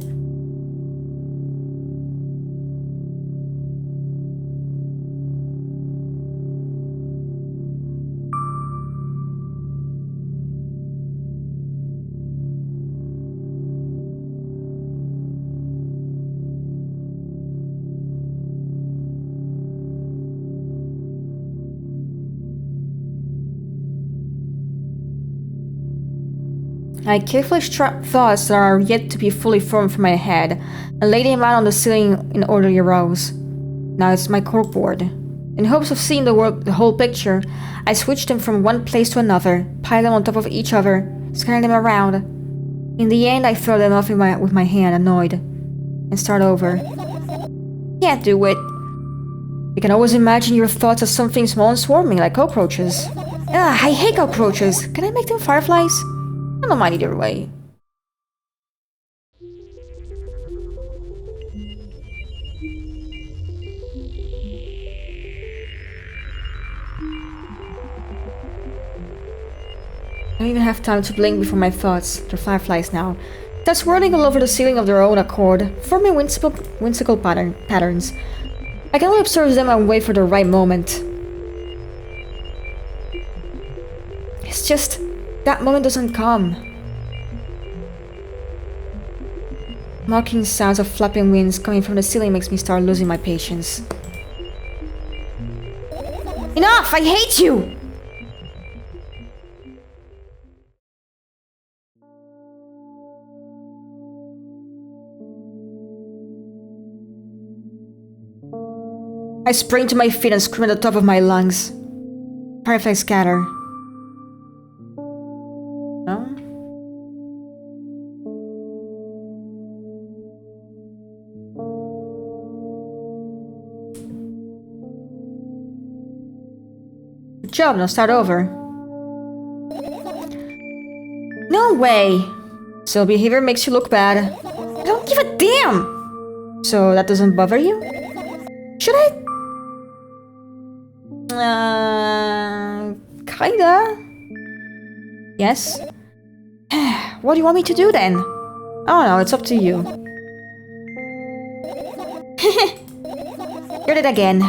I carefully strap thoughts that are yet to be fully formed from my head and lay them out on the ceiling in orderly rows. Now it's my corkboard. In hopes of seeing the whole picture, I switch them from one place to another, pile them on top of each other, scatter them around. In the end, I throw them off with my hand, annoyed, and start over. Can't do it. You can always imagine your thoughts as something small and swarming, like cockroaches. Ugh, I hate cockroaches. Can I make them fireflies? I don't mind either way. I don't even have time to blink before my thoughts, they're fireflies now, start swirling all over the ceiling of their own accord, forming whimsical patterns. I can only observe them and wait for the right moment. It's just... that moment doesn't come. Mocking sounds of flapping wings coming from the ceiling makes me start losing my patience. Enough! I hate you! I spring to my feet and scream at the top of my lungs. Fireflies scatter. No? Good job, now start over. No way! So behavior makes you look bad. I don't give a damn! So that doesn't bother you? Should I? Kinda. Yes. What do you want me to do then? I don't know, it's up to you. You did it again.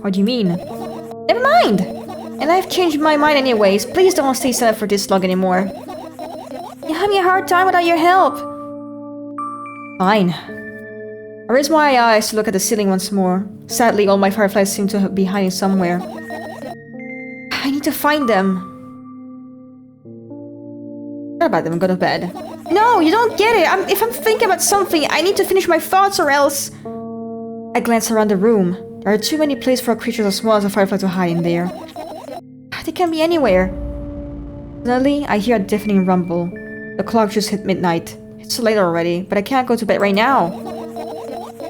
What do you mean? Never mind! And I've changed my mind anyways. Please don't stay set up for this long anymore. You're having a hard time without your help. Fine. I raise my eyes to look at the ceiling once more. Sadly, all my fireflies seem to be hiding somewhere. I need to find them. Forget about them and go to bed. No, you don't get it! If I'm thinking about something, I need to finish my thoughts or else... I glance around the room. There are too many places for creatures as small as a firefly to hide in there. They can be anywhere. Suddenly, I hear a deafening rumble. The clock just hit midnight. It's so late already, but I can't go to bed right now.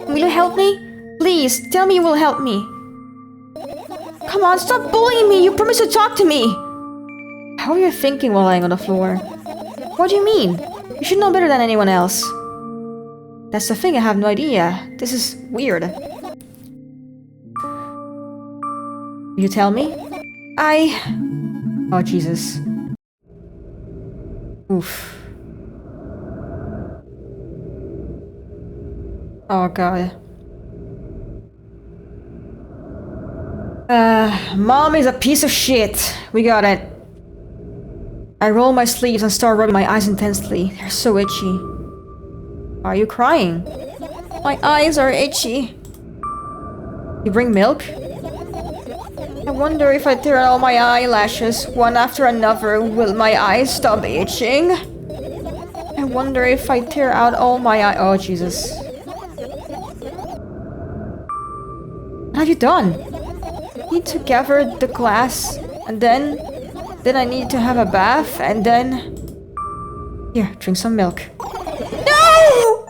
Will you help me? Please, tell me you will help me. Come on, stop bullying me! You promised to talk to me! How are you thinking while lying on the floor? What do you mean? You should know better than anyone else. That's the thing, I have no idea. This is weird. Will you tell me? Oh, Jesus. Oof. Oh, God. Mom is a piece of shit. We got it. I roll my sleeves and start rubbing my eyes intensely. They're so itchy. Are you crying? My eyes are itchy. You bring milk? I wonder if I tear out all my eyelashes, one after another, will my eyes stop itching? I wonder if I tear out all my Oh, Jesus. What have you done? I need to gather the glass, and then I need to have a bath, and then... Here, drink some milk. No!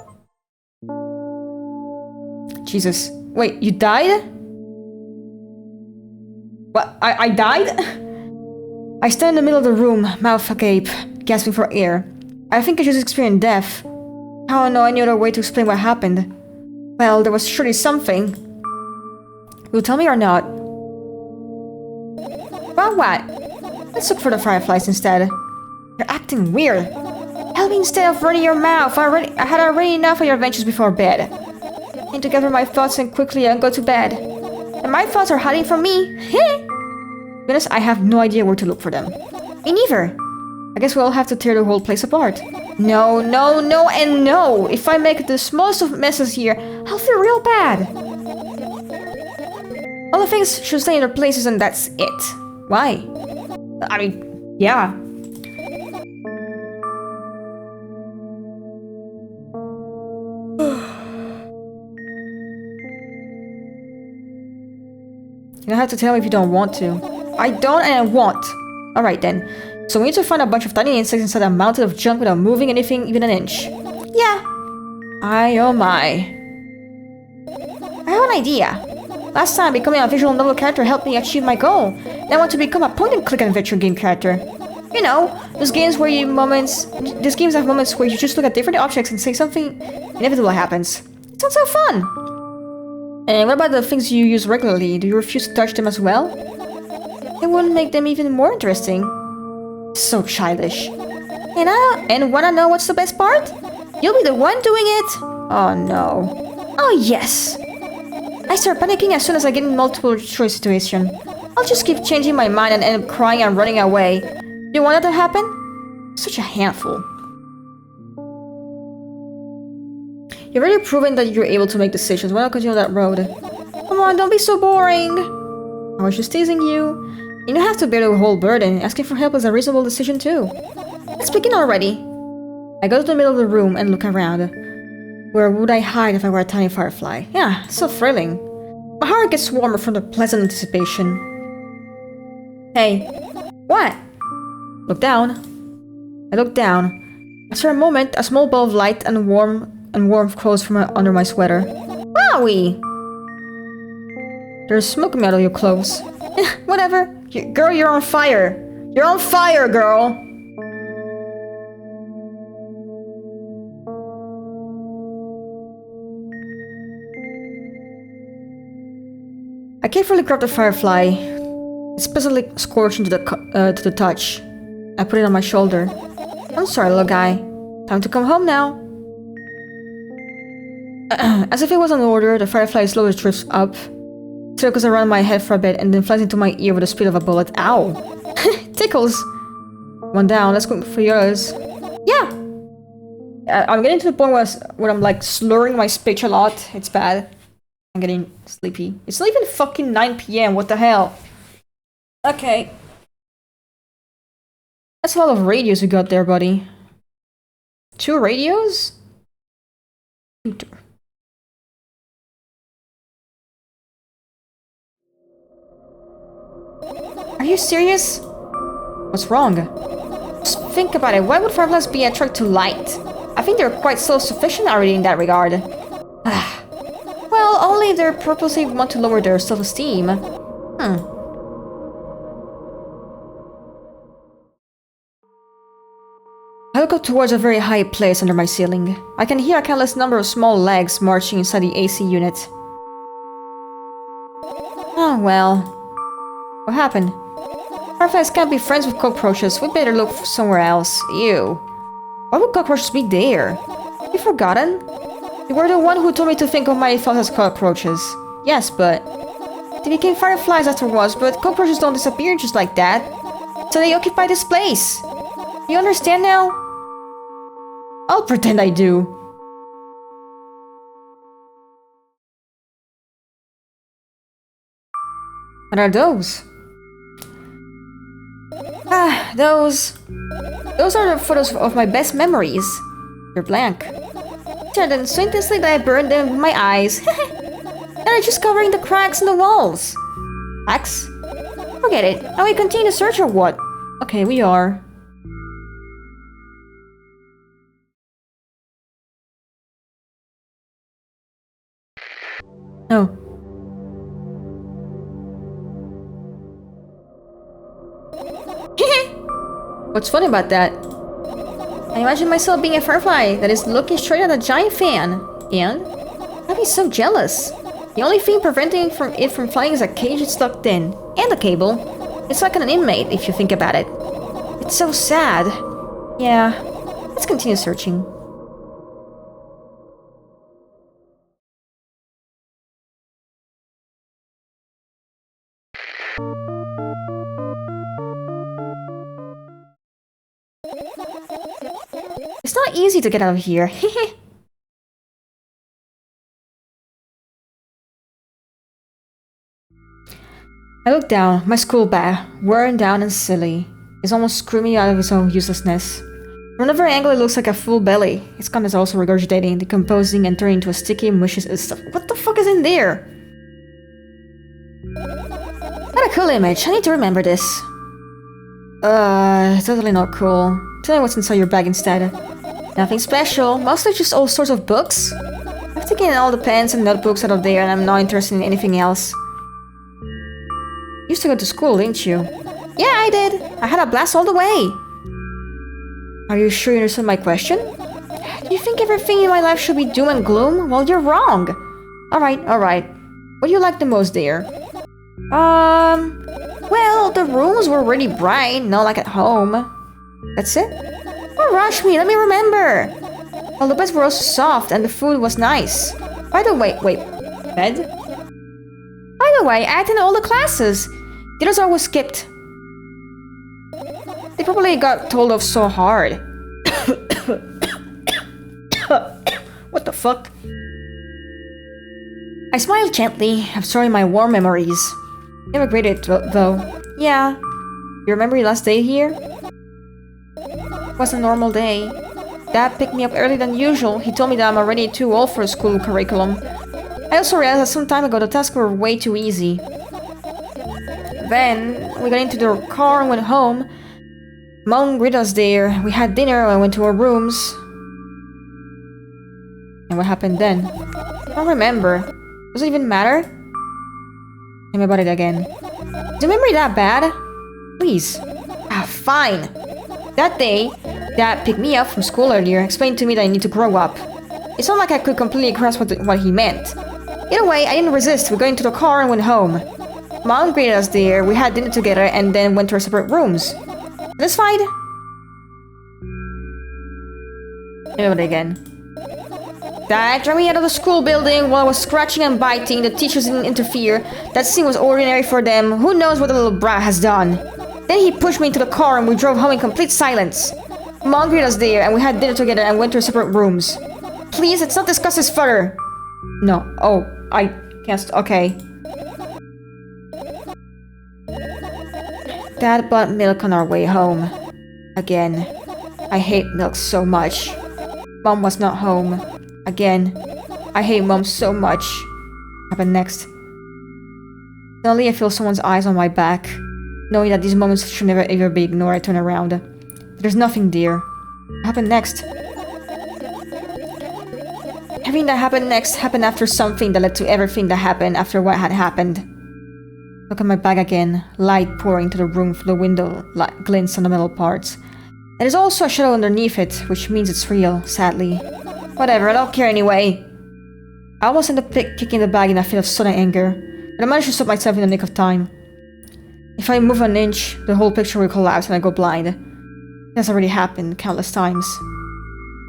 Jesus. Wait, you died? What? I died? I stand in the middle of the room, mouth agape, gasping for air. I think I just experienced death. I don't know any other way to explain what happened. Well, there was surely something. Will you tell me or not? Well, what? Let's look for the fireflies instead. You're acting weird. Help me instead of running your mouth. I had already enough of your adventures before bed. I need to gather my thoughts and quickly go to bed. And my thoughts are hiding from me. Goodness, I have no idea where to look for them. Me neither. I guess we'll have to tear the whole place apart. No, no, no, and no! If I make the smallest of messes here, I'll feel real bad. All the things should stay in their places and that's it. Why? I mean, yeah. You don't have to tell me if you don't want to. I don't and I want. Alright then. So we need to find a bunch of tiny insects inside a mountain of junk without moving anything even an inch. Yeah. Oh my. I have an idea. Last time becoming a visual novel character helped me achieve my goal. Now I want to become a point-and-click adventure game character. You know, those games where these games have moments where you just look at different objects and say something inevitable happens. It sounds so fun! And what about the things you use regularly? Do you refuse to touch them as well? It wouldn't make them even more interesting. So childish. And wanna know what's the best part? You'll be the one doing it! Oh no. Oh yes! I start panicking as soon as I get in multiple choice situation. I'll just keep changing my mind and end up crying and running away. Do you want that to happen? Such a handful. You've already proven that you're able to make decisions. Why not continue that road? Come on, don't be so boring. I was just teasing you. You don't have to bear the whole burden. Asking for help is a reasonable decision too. Let's begin already. I go to the middle of the room and look around. Where would I hide if I were a tiny firefly? Yeah, so thrilling. My heart gets warmer from the pleasant anticipation. Hey. What? Look down. I look down. After a moment, a small ball of light and warmth flows from under my sweater. Wowie! There's smoke coming out of your clothes. Whatever. Girl, you're on fire. You're on fire, girl. I carefully grabbed the firefly. It's pleasantly scorching to the touch. I put it on my shoulder. I'm sorry, little guy. Time to come home now. As if it was an order, the firefly slowly drifts up, circles around my head for a bit, and then flies into my ear with the speed of a bullet. Ow! Tickles! One down, let's go for yours. Yeah! I'm getting to the point where I'm like slurring my speech a lot. It's bad. I'm getting sleepy. It's not even fucking 9 PM, what the hell? Okay. That's a lot of radios you got there, buddy. 2 radios? Are you serious? What's wrong? Just think about it. Why would fireflies be attracted to light? I think they're quite self-sufficient already in that regard. Well, only if they purposely want to lower their self-esteem. I look up towards a very high place under my ceiling. I can hear a countless number of small legs marching inside the AC unit. Oh well. What happened? Fireflies can't be friends with cockroaches. We better look somewhere else. Ew. Why would cockroaches be there? Have you forgotten? You were the one who told me to think of my thoughts as cockroaches. Yes, but... they became fireflies afterwards, but cockroaches don't disappear just like that. So they occupy this place. You understand now? I'll pretend I do. What are those? Those are the photos of my best memories. They're blank. Turned them so intensely that I burned them with my eyes. And they're just covering the cracks in the walls. Cracks? Forget it. Now we continue to search or what? Okay, we are. No. What's funny about that? I imagine myself being a firefly that is looking straight at a giant fan. And I'd be so jealous. The only thing preventing it from flying is a cage it's stuck in. And a cable. It's like an inmate if you think about it. It's so sad. Yeah. Let's continue searching. It's not easy to get out of here. I look down. My school bag, worn down and silly, is almost screaming out of its own uselessness. From every angle, it looks like a full belly. Its content is also regurgitating, decomposing, and turning into a sticky, mushy stuff. What the fuck is in there? What a cool image. I need to remember this. Totally not cool. Tell me what's inside your bag instead. Nothing special, mostly just all sorts of books. I've taken all the pens and notebooks out of there and I'm not interested in anything else. You used to go to school, didn't you? Yeah, I did. I had a blast all the way. Are you sure you understood my question? Do you think everything in my life should be doom and gloom? Well, you're wrong. Alright. What do you like the most there? Well, the rooms were really bright, not like at home. That's it? Don't rush me, let me remember! Well, the beds were also soft and the food was nice. By the way, wait, bed? By the way, I attended all the classes. The others always skipped. They probably got told off so hard. What the fuck? I smiled gently, absorbing my warm memories. Never graded though. Yeah. You remember your last day here? It was a normal day. Dad picked me up earlier than usual. He told me that I'm already too old for a school curriculum. I also realized that some time ago the tasks were way too easy. Then, we got into the car and went home. Mom greeted us there. We had dinner and went to our rooms. And what happened then? I don't remember. Does it even matter? Tell me about it again. Is your memory that bad? Please. Fine. That day, Dad picked me up from school earlier, explained to me that I need to grow up. It's not like I could completely grasp what he meant. Either way, I didn't resist. We got into the car and went home. Mom greeted us there, we had dinner together, and then went to our separate rooms. Satisfied? Do it again. Dad dragged me out of the school building while I was scratching and biting. The teachers didn't interfere. That scene was ordinary for them. Who knows what the little brat has done? Then he pushed me into the car and we drove home in complete silence. Mom greeted us there and we had dinner together and went to our separate rooms. Please, let's not discuss this further. No. Oh, I can't. Okay. Dad bought milk on our way home. Again. I hate milk so much. Mom was not home. Again. I hate Mom so much. What happened next? Suddenly I feel someone's eyes on my back. Knowing that these moments should never ever be ignored, I turn around. But there's nothing there. What happened next? Everything that happened next happened after something that led to everything that happened after what had happened. Look at my bag again. Light pouring into the room through the window glints on the metal parts. And there's also a shadow underneath it, which means it's real, sadly. Whatever, I don't care anyway. I almost ended up kicking the bag in a fit of sudden anger, but I managed to stop myself in the nick of time. If I move an inch, the whole picture will collapse and I go blind. That's already happened countless times.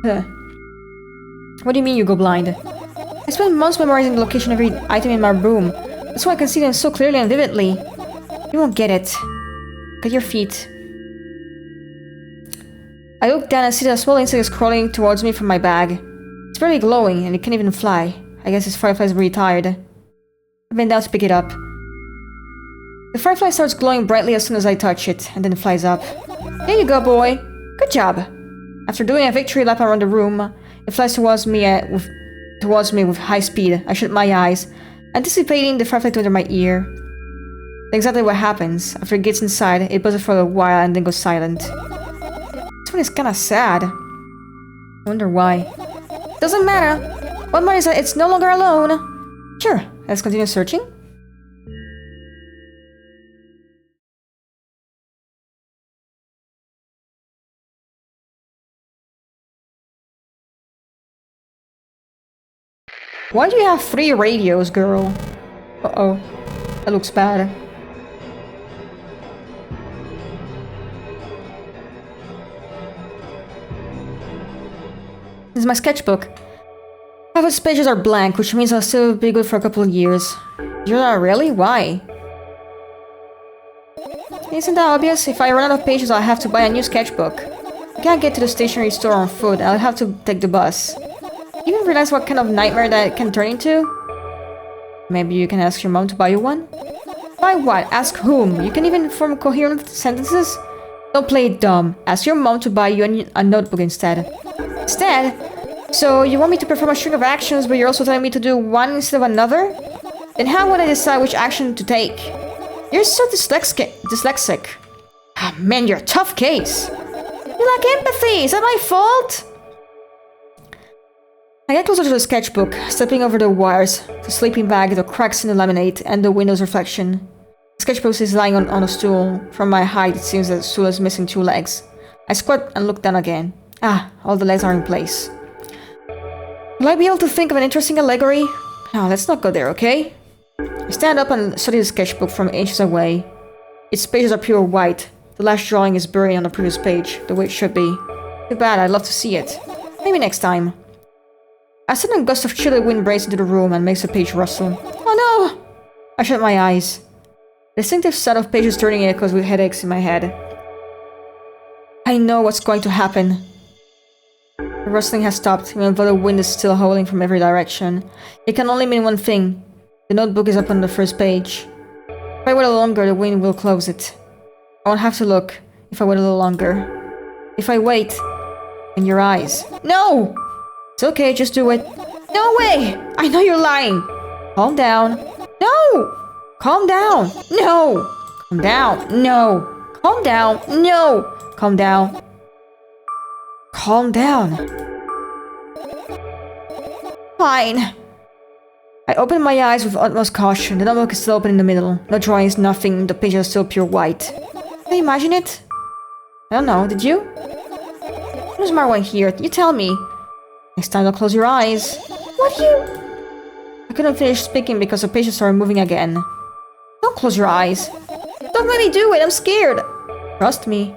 Huh. What do you mean you go blind? I spent months memorizing the location of every item in my room. That's why I can see them so clearly and vividly. You won't get it. Look at your feet. I look down and see that a small insect is crawling towards me from my bag. It's barely glowing and it can't even fly. I guess this firefly is really tired. I bend down to pick it up. The firefly starts glowing brightly as soon as I touch it, and then it flies up. There you go, boy! Good job! After doing a victory lap around the room, it flies towards me with high speed. I shut my eyes, anticipating the firefly to enter my ear. That's exactly what happens. After it gets inside, it buzzes for a while and then goes silent. This one is kinda sad. I wonder why. Doesn't matter. What matters is that it's no longer alone. Sure, let's continue searching. Why do you have 3 radios, girl? Uh-oh. That looks bad. This is my sketchbook. Half its pages are blank, which means I'll still be good for a couple of years. You're not really? Why? Isn't that obvious? If I run out of pages, I'll have to buy a new sketchbook. I can't get to the stationery store on foot, I'll have to take the bus. You even realize what kind of nightmare that can turn into? Maybe you can ask your mom to buy you one? Buy what? Ask whom? You can even form coherent sentences? Don't play it dumb. Ask your mom to buy you a notebook instead. Instead? So you want me to perform a string of actions, but you're also telling me to do one instead of another? Then how would I decide which action to take? You're so dyslexic. Ah, man, you're a tough case. You lack empathy. Is that my fault? I get closer to the sketchbook, stepping over the wires, the sleeping bag, the cracks in the laminate, and the window's reflection. The sketchbook is lying on a stool. From my height, it seems that the stool is missing 2 legs. I squat and look down again. Ah, all the legs are in place. Will I be able to think of an interesting allegory? No, let's not go there, okay? I stand up and study the sketchbook from inches away. Its pages are pure white. The last drawing is buried on the previous page, the way it should be. Too bad, I'd love to see it. Maybe next time. A sudden gust of chilly wind breaks into the room and makes the page rustle. Oh no! I shut my eyes. The distinctive sound of pages turning echoes with headaches in my head. I know what's going to happen. The rustling has stopped, even though the wind is still howling from every direction. It can only mean one thing. The notebook is up on the first page. If I wait a little longer, the wind will close it. I won't have to look if I wait a little longer. If I wait, in your eyes. No! It's okay, just do it. No way! I know you're lying. Calm down. No! Calm down. No! Calm down. No! Calm down. No! Calm down. Calm down. Fine. I open my eyes with utmost caution. The notebook is still open in the middle. No drawings, nothing. The pages are still pure white. Did I imagine it? I don't know. Did you? What is Marwan here? You tell me. Next time, don't close your eyes. What you? I couldn't finish speaking because the pages started moving again. Don't close your eyes. Don't let me do it, I'm scared. Trust me.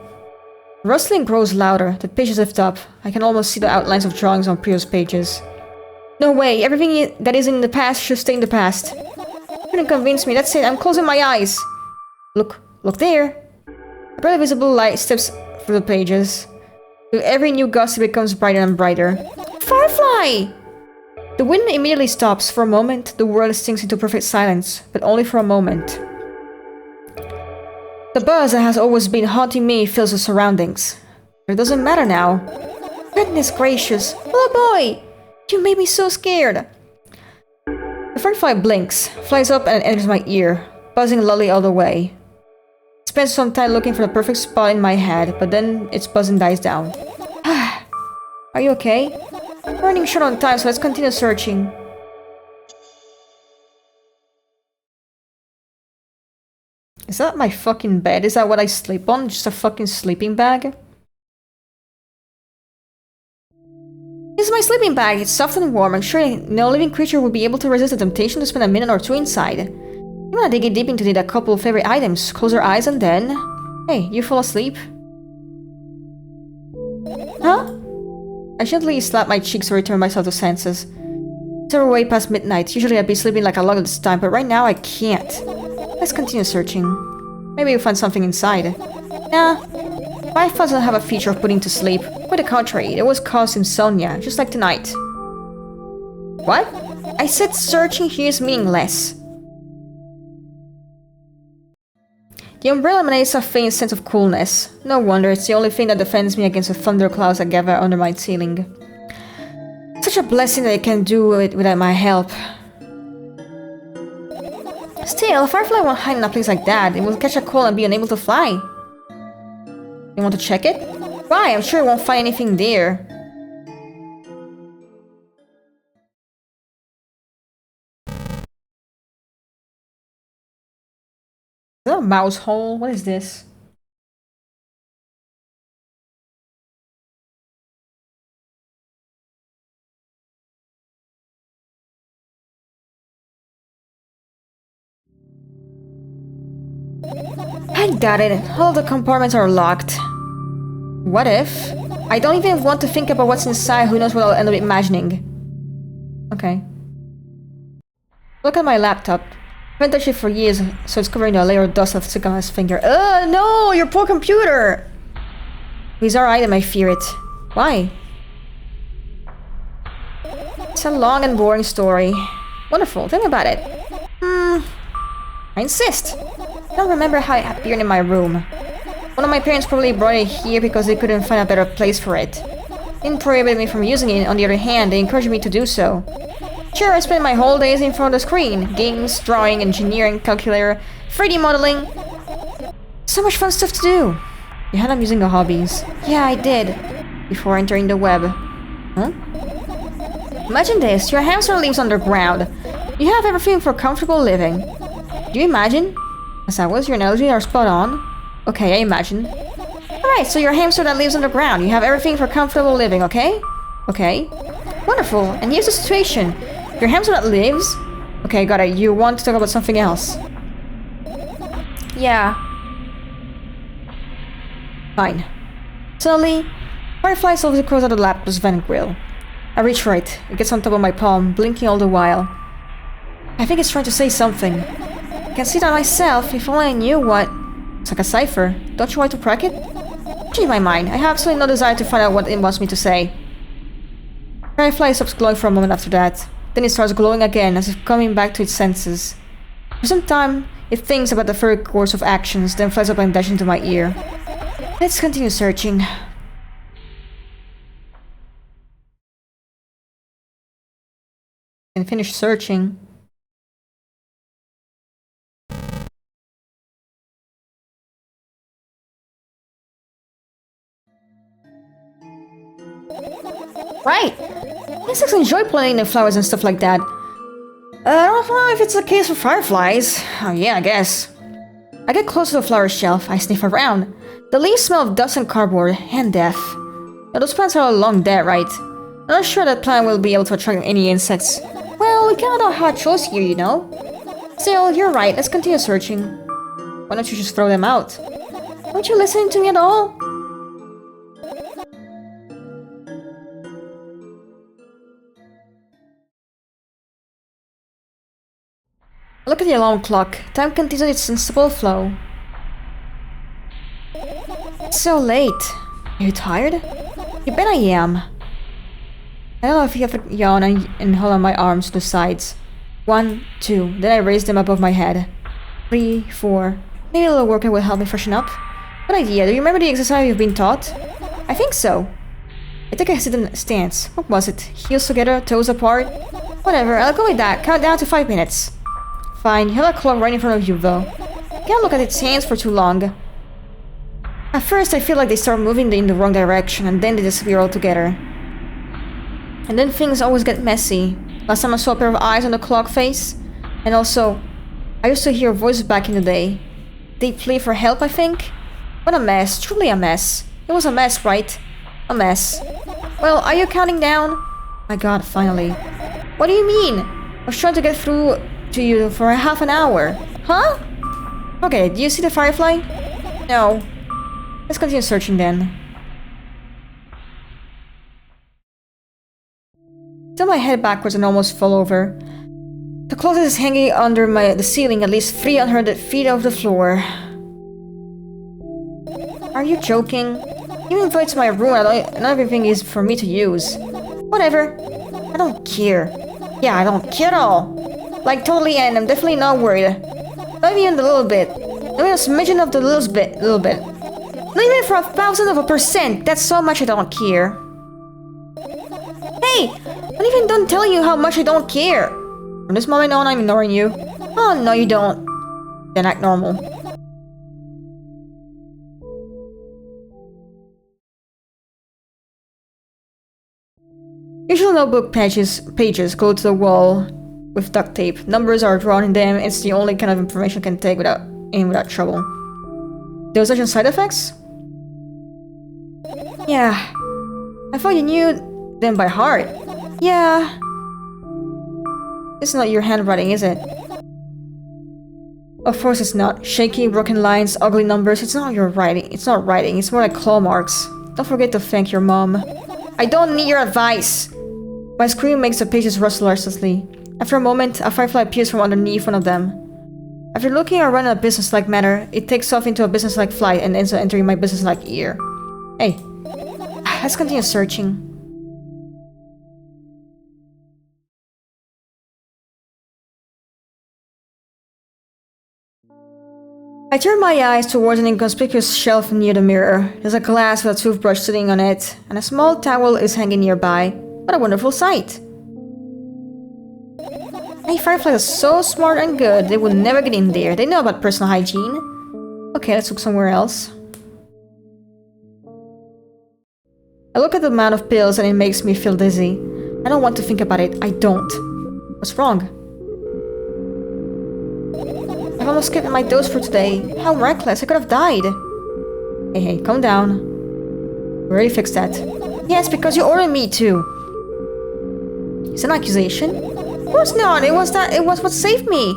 The rustling grows louder, the pages lift up. I can almost see the outlines of drawings on previous pages. No way, everything that is in the past should stay in the past. You couldn't convince me, that's it, I'm closing my eyes. Look there. A barely visible light steps through the pages. With every new gust, it becomes brighter and brighter. Firefly! The wind immediately stops. For a moment, the world sinks into perfect silence, but only for a moment. The buzz that has always been haunting me fills the surroundings. But it doesn't matter now. Goodness gracious! Oh boy! You made me so scared! The firefly blinks, flies up and enters my ear, buzzing loudly all the way. It spends some time looking for the perfect spot in my head, but then its buzzing dies down. Are you okay? I'm running short on time, so let's continue searching. Is that my fucking bed? Is that what I sleep on? Just a fucking sleeping bag? This is my sleeping bag. It's soft and warm. I'm sure no living creature would be able to resist the temptation to spend a minute or two inside. I'm gonna dig it deep into a couple of favorite items. Close your eyes and then... Hey, you fall asleep? Huh? I gently slap my cheeks to return myself to senses. It's already way past midnight. Usually I'd be sleeping like a log at this time, but right now I can't. Let's continue searching. Maybe we'll find something inside. Nah. Fireflies don't have a feature of putting to sleep. Quite the contrary, it always causes insomnia, just like tonight. What? I said searching here is meaningless. The umbrella emanates a faint sense of coolness. No wonder, it's the only thing that defends me against the thunderclouds that gather under my ceiling. Such a blessing that I can do it without my help. Still, a firefly won't hide in a place like that. It will catch a cold and be unable to fly. You want to check it? Why? I'm sure it won't find anything there. Is that a mouse hole? What is this? I got it. All the compartments are locked. What if? I don't even want to think about what's inside. Who knows what I'll end up imagining. Okay. Look at my laptop. I haven't touched it for years, so it's covering a layer of dust of stuck on his finger. No! Your poor computer! Bizarre item, I fear it. Why? It's a long and boring story. Wonderful, tell me about it. I insist. I don't remember how it appeared in my room. One of my parents probably brought it here because they couldn't find a better place for it. They didn't prohibit me from using it, on the other hand, they encouraged me to do so. Sure, I spent my whole days in front of the screen. Games, drawing, engineering, calculator, 3D modeling. So much fun stuff to do. You had amusing hobbies. Yeah, I did. Before entering the web. Huh? Imagine this, your hamster lives underground. You have everything for comfortable living. Do you imagine? As I was, your analogies are spot on. Okay, I imagine. Alright, so your hamster that lives underground. You have everything for comfortable living, okay? Okay. Wonderful, and here's the situation. Your hamster that lives... Okay, got it. You want to talk about something else. Yeah. Fine. Suddenly, firefly slowly crawls out of the laptop's vent grill. I reach for it. It gets on top of my palm, blinking all the while. I think it's trying to say something. I can see that myself, if only I knew what... It's like a cipher. Don't you want to crack it? Change my mind. I have absolutely no desire to find out what it wants me to say. Firefly stops glowing for a moment after that. Then it starts glowing again, as if coming back to its senses. For some time, it thinks about the further course of actions, then flies up and dashes into my ear. Let's continue searching. And finish searching. Right! Insects enjoy pollinating the flowers and stuff like that. I don't know if it's the case for fireflies. Oh, yeah, I guess. I get close to the flower shelf. I sniff around. The leaves smell of dust and cardboard, and death. Now, those plants are long dead, right? I'm not sure that plant will be able to attract any insects. Well, we cannot have a choice here, you know? Still, you're right. Let's continue searching. Why don't you just throw them out? Aren't you listening to me at all? Look at the alarm clock. Time continues its unstoppable flow. It's so late. Are you tired? You bet I am. I don't know if you have to yawn and hold on my arms to the sides. 1, 2. Then I raise them above my head. 3, 4. Maybe a little workout will help me freshen up. Good idea. Do you remember the exercise you've been taught? I think so. I take a hesitant stance. What was it? Heels together, toes apart? Whatever, I'll go with that. Count down to 5 minutes. Fine, you have a clock right in front of you, though. Can't look at its hands for too long. At first, I feel like they start moving in the wrong direction, and then they disappear altogether. And then things always get messy. Last time I saw a pair of eyes on the clock face. And also, I used to hear voices back in the day. They plead for help, I think? What a mess, truly a mess. It was a mess, right? A mess. Well, are you counting down? My god, finally. What do you mean? I was trying to get through to you for half an hour. Huh? Okay, do you see the firefly? No. Let's continue searching then. Tilt my head backwards and almost fall over. The closet is hanging under the ceiling, at least 300 feet off the floor. Are you joking? You invite to my room and everything is for me to use. Whatever. I don't care. Yeah, I don't care at all. Like totally, and I'm definitely not worried. Not even a little bit. Not even a smidgen of the little bit. Not even for 1,000%. That's so much I don't care. Hey! I even don't tell you how much I don't care. From this moment on, I'm ignoring you. Oh, no you don't. Then act normal. Usual notebook pages glued to the wall with duct tape. Numbers are drawn in them. It's the only kind of information I can take without trouble. Dosage and side effects? Yeah. I thought you knew them by heart. Yeah. It's not your handwriting, is it? Of course it's not. Shaky, broken lines, ugly numbers. It's not your writing. It's not writing. It's more like claw marks. Don't forget to thank your mom. I don't need your advice! My scream makes the pages rustle restlessly. After a moment, a firefly appears from underneath one of them. After looking around in a businesslike manner, it takes off into a businesslike flight and ends up entering my businesslike ear. Hey, let's continue searching. I turn my eyes towards an inconspicuous shelf near the mirror. There's a glass with a toothbrush sitting on it, and a small towel is hanging nearby. What a wonderful sight! Hey, fireflies are so smart and good, they would never get in there. They know about personal hygiene. Okay, let's look somewhere else. I look at the amount of pills and it makes me feel dizzy. I don't want to think about it. I don't. What's wrong? I've almost skipped my dose for today. How reckless, I could have died. Hey, calm down. We already fixed that. Yes, because you ordered me to. It's an accusation? Of course not, it was what saved me.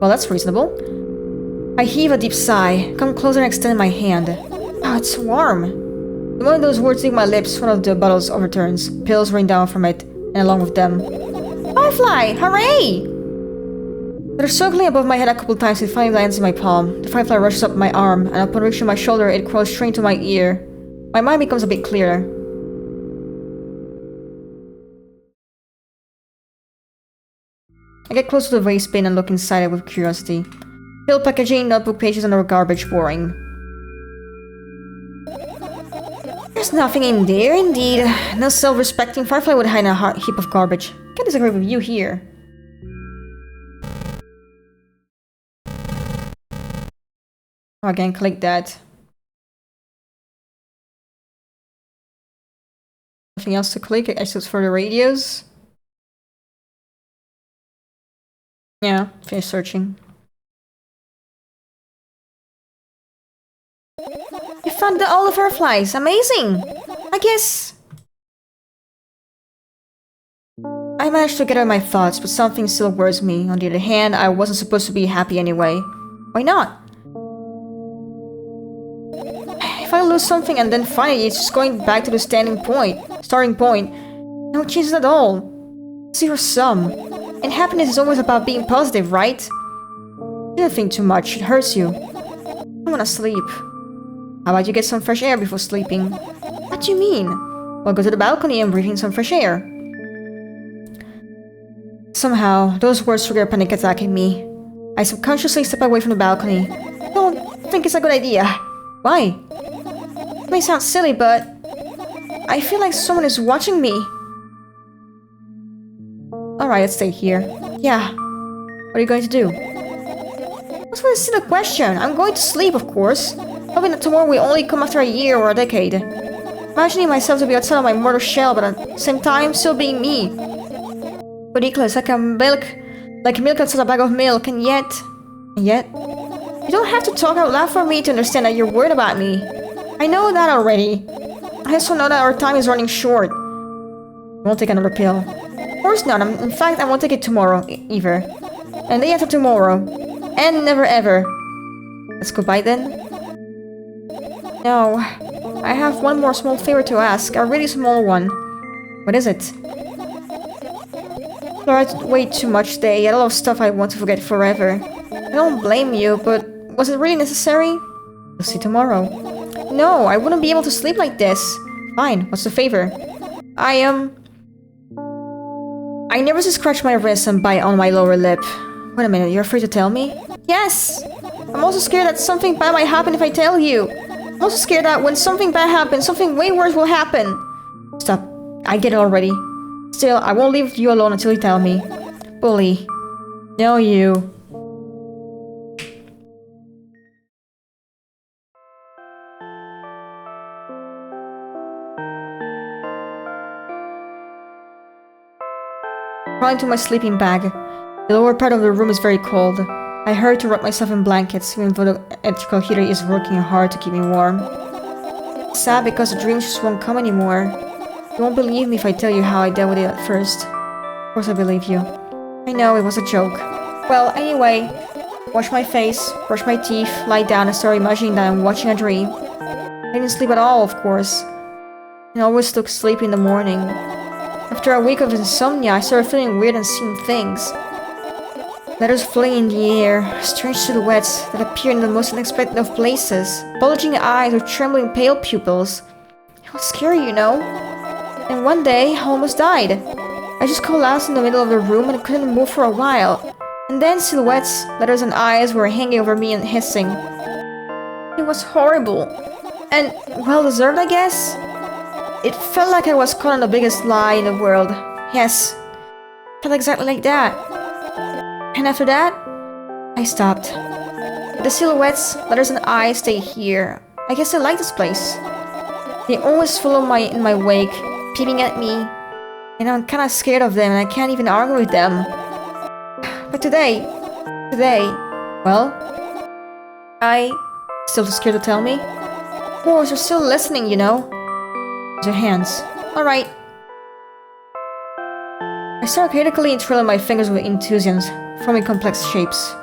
Well, that's reasonable. I heave a deep sigh, come closer and extend my hand. Oh, it's warm. The moment those words leave my lips, one of the bottles overturns. Pills rain down from it, and along with them. Firefly! Hooray! After circling above my head a couple times, it finally lands in my palm. The firefly rushes up my arm, and upon reaching my shoulder, it crawls straight to my ear. My mind becomes a bit clearer. I get close to the waste bin and look inside it with curiosity. Pill packaging, notebook pages, and other garbage boring. There's nothing in there, indeed. No self-respecting firefly would hide in a heap of garbage. Can't disagree with you here. Again, click that. Nothing else to click except for the radios. Yeah, finish searching. You found all the fireflies! Amazing! I guess... I I managed to get out my thoughts, but something still worries me. On the other hand, I wasn't supposed to be happy anyway. Why not? If I lose something and then find it, it's just going back to the starting point. No changes at all. Zero sum. And happiness is always about being positive, right? You don't think too much, it hurts you. I wanna sleep. How about you get some fresh air before sleeping? What do you mean? Well, go to the balcony and breathe in some fresh air. Somehow, those words trigger a panic attack in me. I subconsciously step away from the balcony. I don't think it's a good idea. Why? It may sound silly, but I feel like someone is watching me. Alright, let's stay here. Yeah. What are you going to do? What's for a silly question? I'm going to sleep, of course. Hoping that tomorrow will only come after a year or a decade. Imagining myself to be outside of my mortal shell, but at the same time, still being me. Ridiculous, like milk outside a bag of milk, and yet... You don't have to talk out loud for me to understand that you're worried about me. I know that already. I also know that our time is running short. I won't take another pill. Of course not. In fact, I won't take it tomorrow, either. And the day after tomorrow. And never ever. Let's goodbye then. No. I have one more small favor to ask. A really small one. What is it? I read way too much today. A lot of stuff I want to forget forever. I don't blame you, but was it really necessary? We'll see tomorrow. No, I wouldn't be able to sleep like this. Fine, what's the favor? I nervously scratch my wrist and bite on my lower lip. Wait a minute, you're afraid to tell me? Yes! I'm also scared that something bad might happen if I tell you. I'm also scared that when something bad happens, something way worse will happen. Stop. I get it already. Still, I won't leave you alone until you tell me. Bully. No, you. Crawling to my sleeping bag. The lower part of the room is very cold. I hurry to wrap myself in blankets, even though the electrical heater is working hard to keep me warm. It's sad because the dreams just won't come anymore. You won't believe me if I tell you how I dealt with it at first. Of course I believe you. I know, it was a joke. Well, anyway, wash my face, brush my teeth, lie down and start imagining that I'm watching a dream. I didn't sleep at all, of course. And I always look sleepy in the morning. After a week of insomnia, I started feeling weird and seeing things. Letters floating in the air, strange silhouettes that appear in the most unexpected of places, bulging eyes or trembling pale pupils. It was scary, you know. And one day, I almost died. I just collapsed in the middle of the room and couldn't move for a while. And then silhouettes, letters and eyes were hanging over me and hissing. It was horrible. And well-deserved, I guess? It felt like I was caught on the biggest lie in the world. Yes. It felt exactly like that. And after that, I stopped. But the silhouettes, letters and eyes stay here. I guess I like this place. They always follow in my wake, peeping at me. And I'm kinda scared of them and I can't even argue with them. But today, well, I... Still too scared to tell me? Of course, you're still listening, you know. Use your hands. Alright. I start critically entwirling my fingers with enthusiasm, forming complex shapes.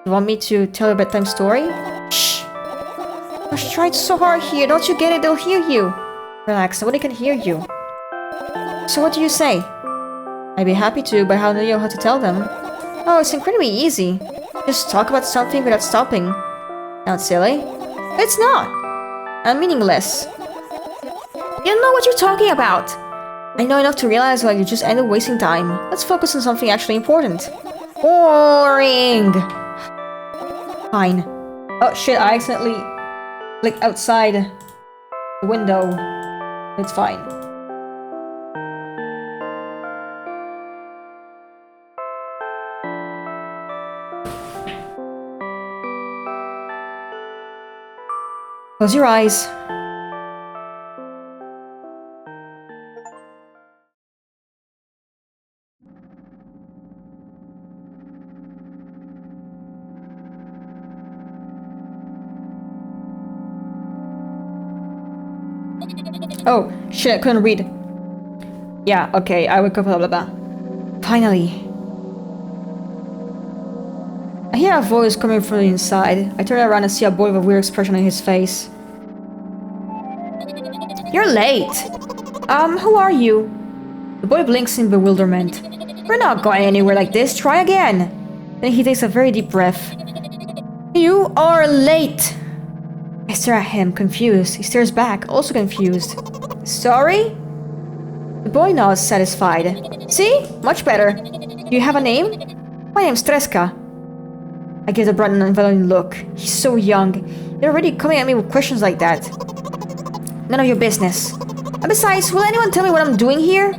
You want me to tell you a bedtime story? Shh! I've tried so hard here, don't you get it? They'll hear you! Relax, nobody can hear you. So what do you say? I'd be happy to, but how do you know how to tell them? Oh, it's incredibly easy. Just talk about something without stopping. Not silly? It's not! And meaningless. You don't know what you're talking about! I know enough to realize that you just ended wasting time. Let's focus on something actually important. Boring! Fine. Oh shit, I accidentally clicked outside the window. It's fine. Close your eyes. Oh, shit, I couldn't read. Yeah, okay, I woke up, blah blah blah. Finally. I hear a voice coming from the inside. I turn around and see a boy with a weird expression on his face. You're late. Who are you? The boy blinks in bewilderment. We're not going anywhere like this. Try again. Then he takes a very deep breath. You are late. I stare at him, confused. He stares back, also confused. Sorry? The boy nods, satisfied. See? Much better. Do you have a name? My name's Treska. I give the brat an enveloping look. He's so young. They're already coming at me with questions like that. None of your business. And besides, will anyone tell me what I'm doing here?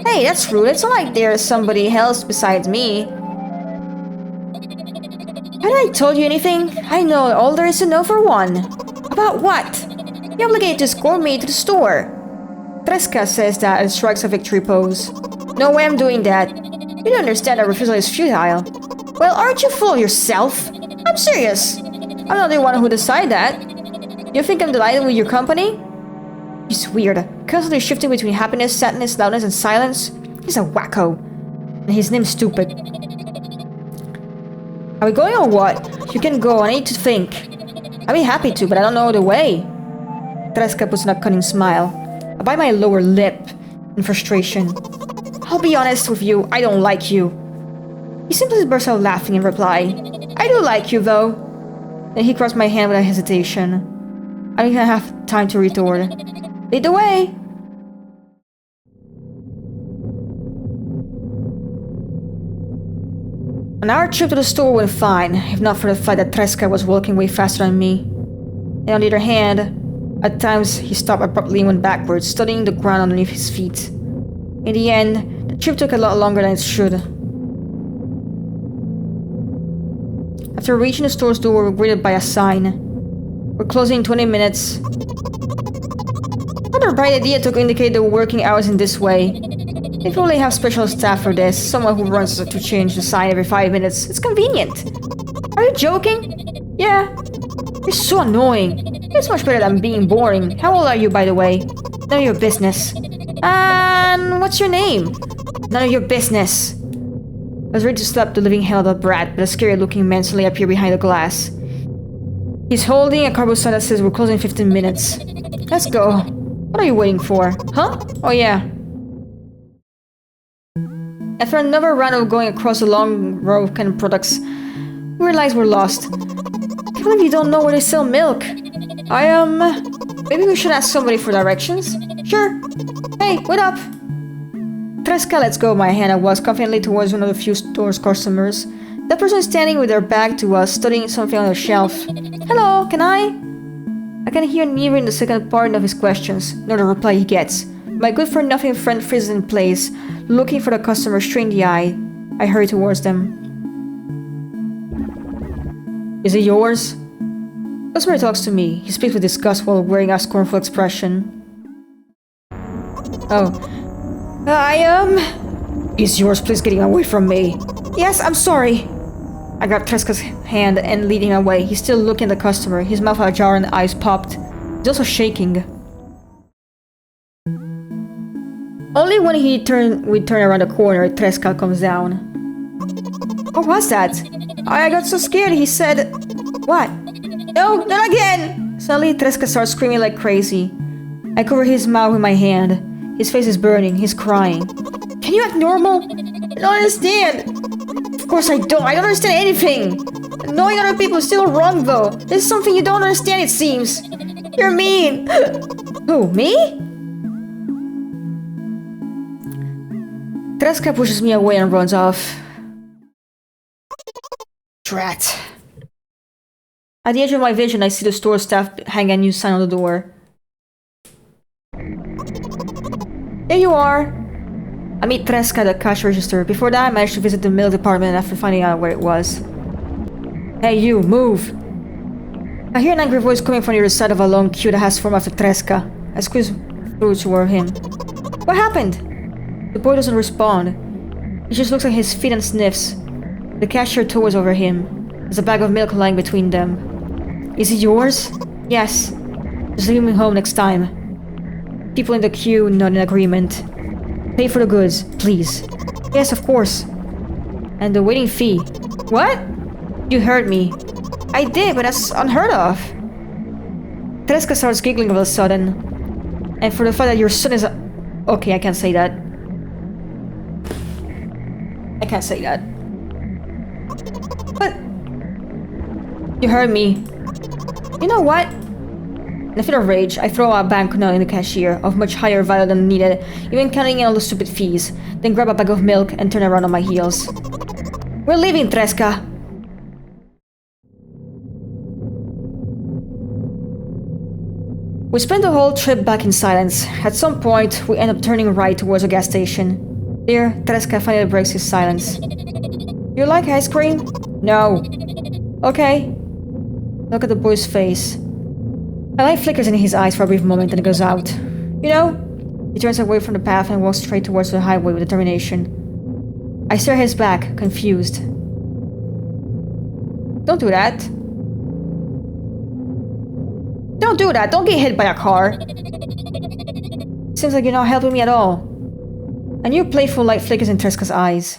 Hey, that's rude. It's not like there's somebody else besides me. Haven't I told you anything? I know all there is to know for one. About what? You're obligated to escort me to the store. Treska says that and strikes a victory pose. No way I'm doing that. You don't understand that refusal is futile. Well, aren't you full of yourself? I'm serious. I'm not the one who decided that. You think I'm delighted with your company? He's weird, constantly shifting between happiness, sadness, loudness, and silence. He's a wacko. And his name's stupid. Are we going or what? You can go, I need to think. I'd be happy to, but I don't know the way. Treska puts on a cunning smile. I bite my lower lip in frustration. I'll be honest with you, I don't like you. He simply bursts out laughing in reply. I do like you, though. Then he grabs my hand without hesitation. I don't even have time to retort. Lead the way! On our trip to the store went fine, if not for the fact that Treska was walking way faster than me. And on the other hand, at times he stopped abruptly and went backwards, studying the ground underneath his feet. In the end, the trip took a lot longer than it should. After reaching the store's door, we were greeted by a sign. We're closing in 20 minutes. Not a bright idea to indicate the working hours in this way. They probably have special staff for this, someone who runs to change the sign every 5 minutes. It's convenient. Are you joking? Yeah. You're so annoying. It's much better than being boring. How old are you, by the way? None of your business. And what's your name? None of your business. I was ready to slap the living hell out of the brat, but a scary-looking man suddenly appeared behind the glass. He's holding a cardboard sign that says we're closing in 15 minutes. Let's go. What are you waiting for? Huh? Oh yeah. After another round of going across the long row of canned products, we realized we're lost. I can't believe you don't know where they sell milk. Maybe we should ask somebody for directions? Sure. Hey, what up? Treska lets go of my hand and walks confidently towards one of the few store's customers. That person is standing with their back to us, studying something on the shelf. Hello, can I can hear nearing the second part of his questions, nor the reply he gets. My good-for-nothing friend freezes in place, looking for the customer straight in the eye. I hurry towards them. Is it yours? The customer talks to me. He speaks with disgust while wearing a scornful expression. Oh. Is yours, please getting away from me. Yes, I'm sorry. I grab Treska's hand and lead him away. He's still looking at the customer, his mouth ajar and eyes popped. He's also shaking. Only when we turn around the corner, Treska comes down. What was that? I got so scared, he said... What? No, not again! Suddenly, Treska starts screaming like crazy. I cover his mouth with my hand. His face is burning, he's crying. Can you act normal? I don't understand. Of course I don't understand anything. Knowing other people is still wrong though. There's something you don't understand, it seems. You're mean. Who, me? Treska pushes me away and runs off. Drat. At the edge of my vision, I see the store staff hang a new sign on the door. There you are! I meet Treska at the cash register. Before that, I managed to visit the milk department after finding out where it was. Hey you, move! I hear an angry voice coming from the other side of a long queue that has formed after Treska. I squeeze through toward him. What happened? The boy doesn't respond. He just looks at his feet and sniffs. The cashier towers over him. There's a bag of milk lying between them. Is it yours? Yes. Just leave me home next time. People in the queue nod in agreement. Pay for the goods, please. Yes, of course. And the waiting fee. What? You heard me. I did, but that's unheard of. Tereska starts giggling all of a sudden. And for the fact that your son is a... Okay, I can't say that. I can't say that. But... You heard me. You know what? In a fit of rage, I throw a banknote in the cashier, of much higher value than needed, even counting in all the stupid fees, then grab a bag of milk and turn around on my heels. We're leaving, Treska! We spent the whole trip back in silence. At some point, we end up turning right towards a gas station. There, Treska finally breaks his silence. You like ice cream? No. Okay. Look at the boy's face. A light flickers in his eyes for a brief moment, then it goes out. You know? He turns away from the path and walks straight towards the highway with determination. I stare at his back, confused. Don't do that. Don't do that! Don't get hit by a car! Seems like you're not helping me at all. A new playful light flickers in Treska's eyes.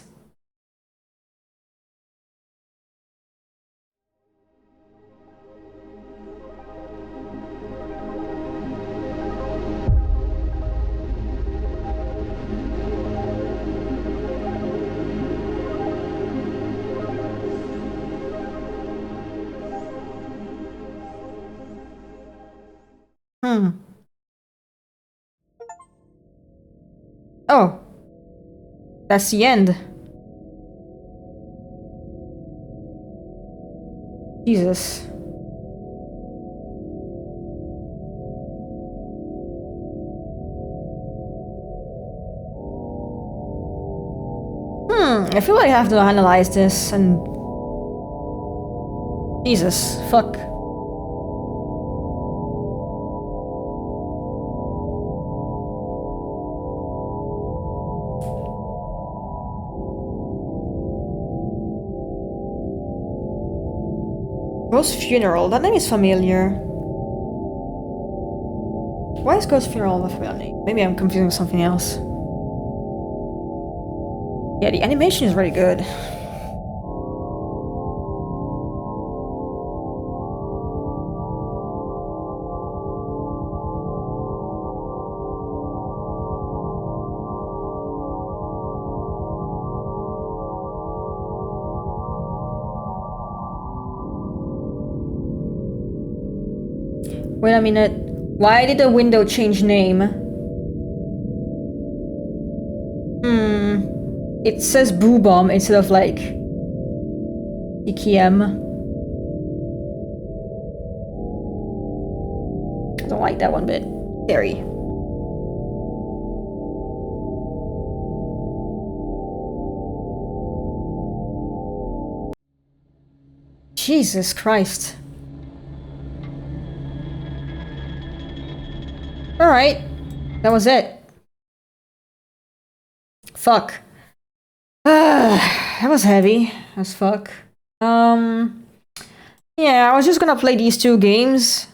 Oh. That's the end. Jesus. I feel like I have to analyze this and... Jesus, fuck. Ghost Funeral, that name is familiar. Why is Ghost Funeral a familiar name? Maybe I'm confusing with something else. Yeah, the animation is really good. Wait a minute. Why did the window change name? It says Boo Bomb instead of like EKM. I don't like that one bit. Scary. Jesus Christ. Alright. That was it. Fuck. That was heavy as fuck. Yeah, I was just gonna play these two games.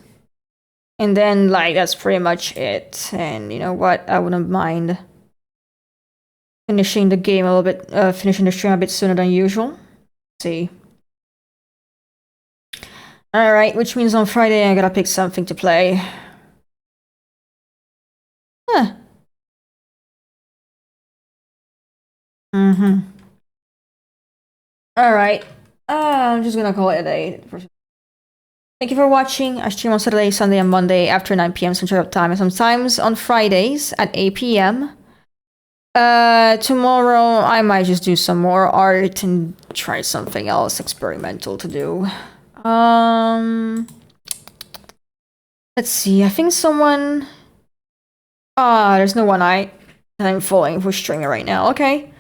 And then, like, that's pretty much it. And you know what? I wouldn't mind finishing the game a little bit, finishing the stream a bit sooner than usual. Let's see. Alright, which means on Friday I gotta pick something to play. Huh. Alright. I'm just gonna call it a day. Thank you for watching. I stream on Saturday, Sunday, and Monday after 9 p.m. Central Time, and sometimes on Fridays at 8 p.m. Tomorrow I might just do some more art and try something else experimental to do. Let's see. I think someone... there's no one I'm following for streaming right now. Okay.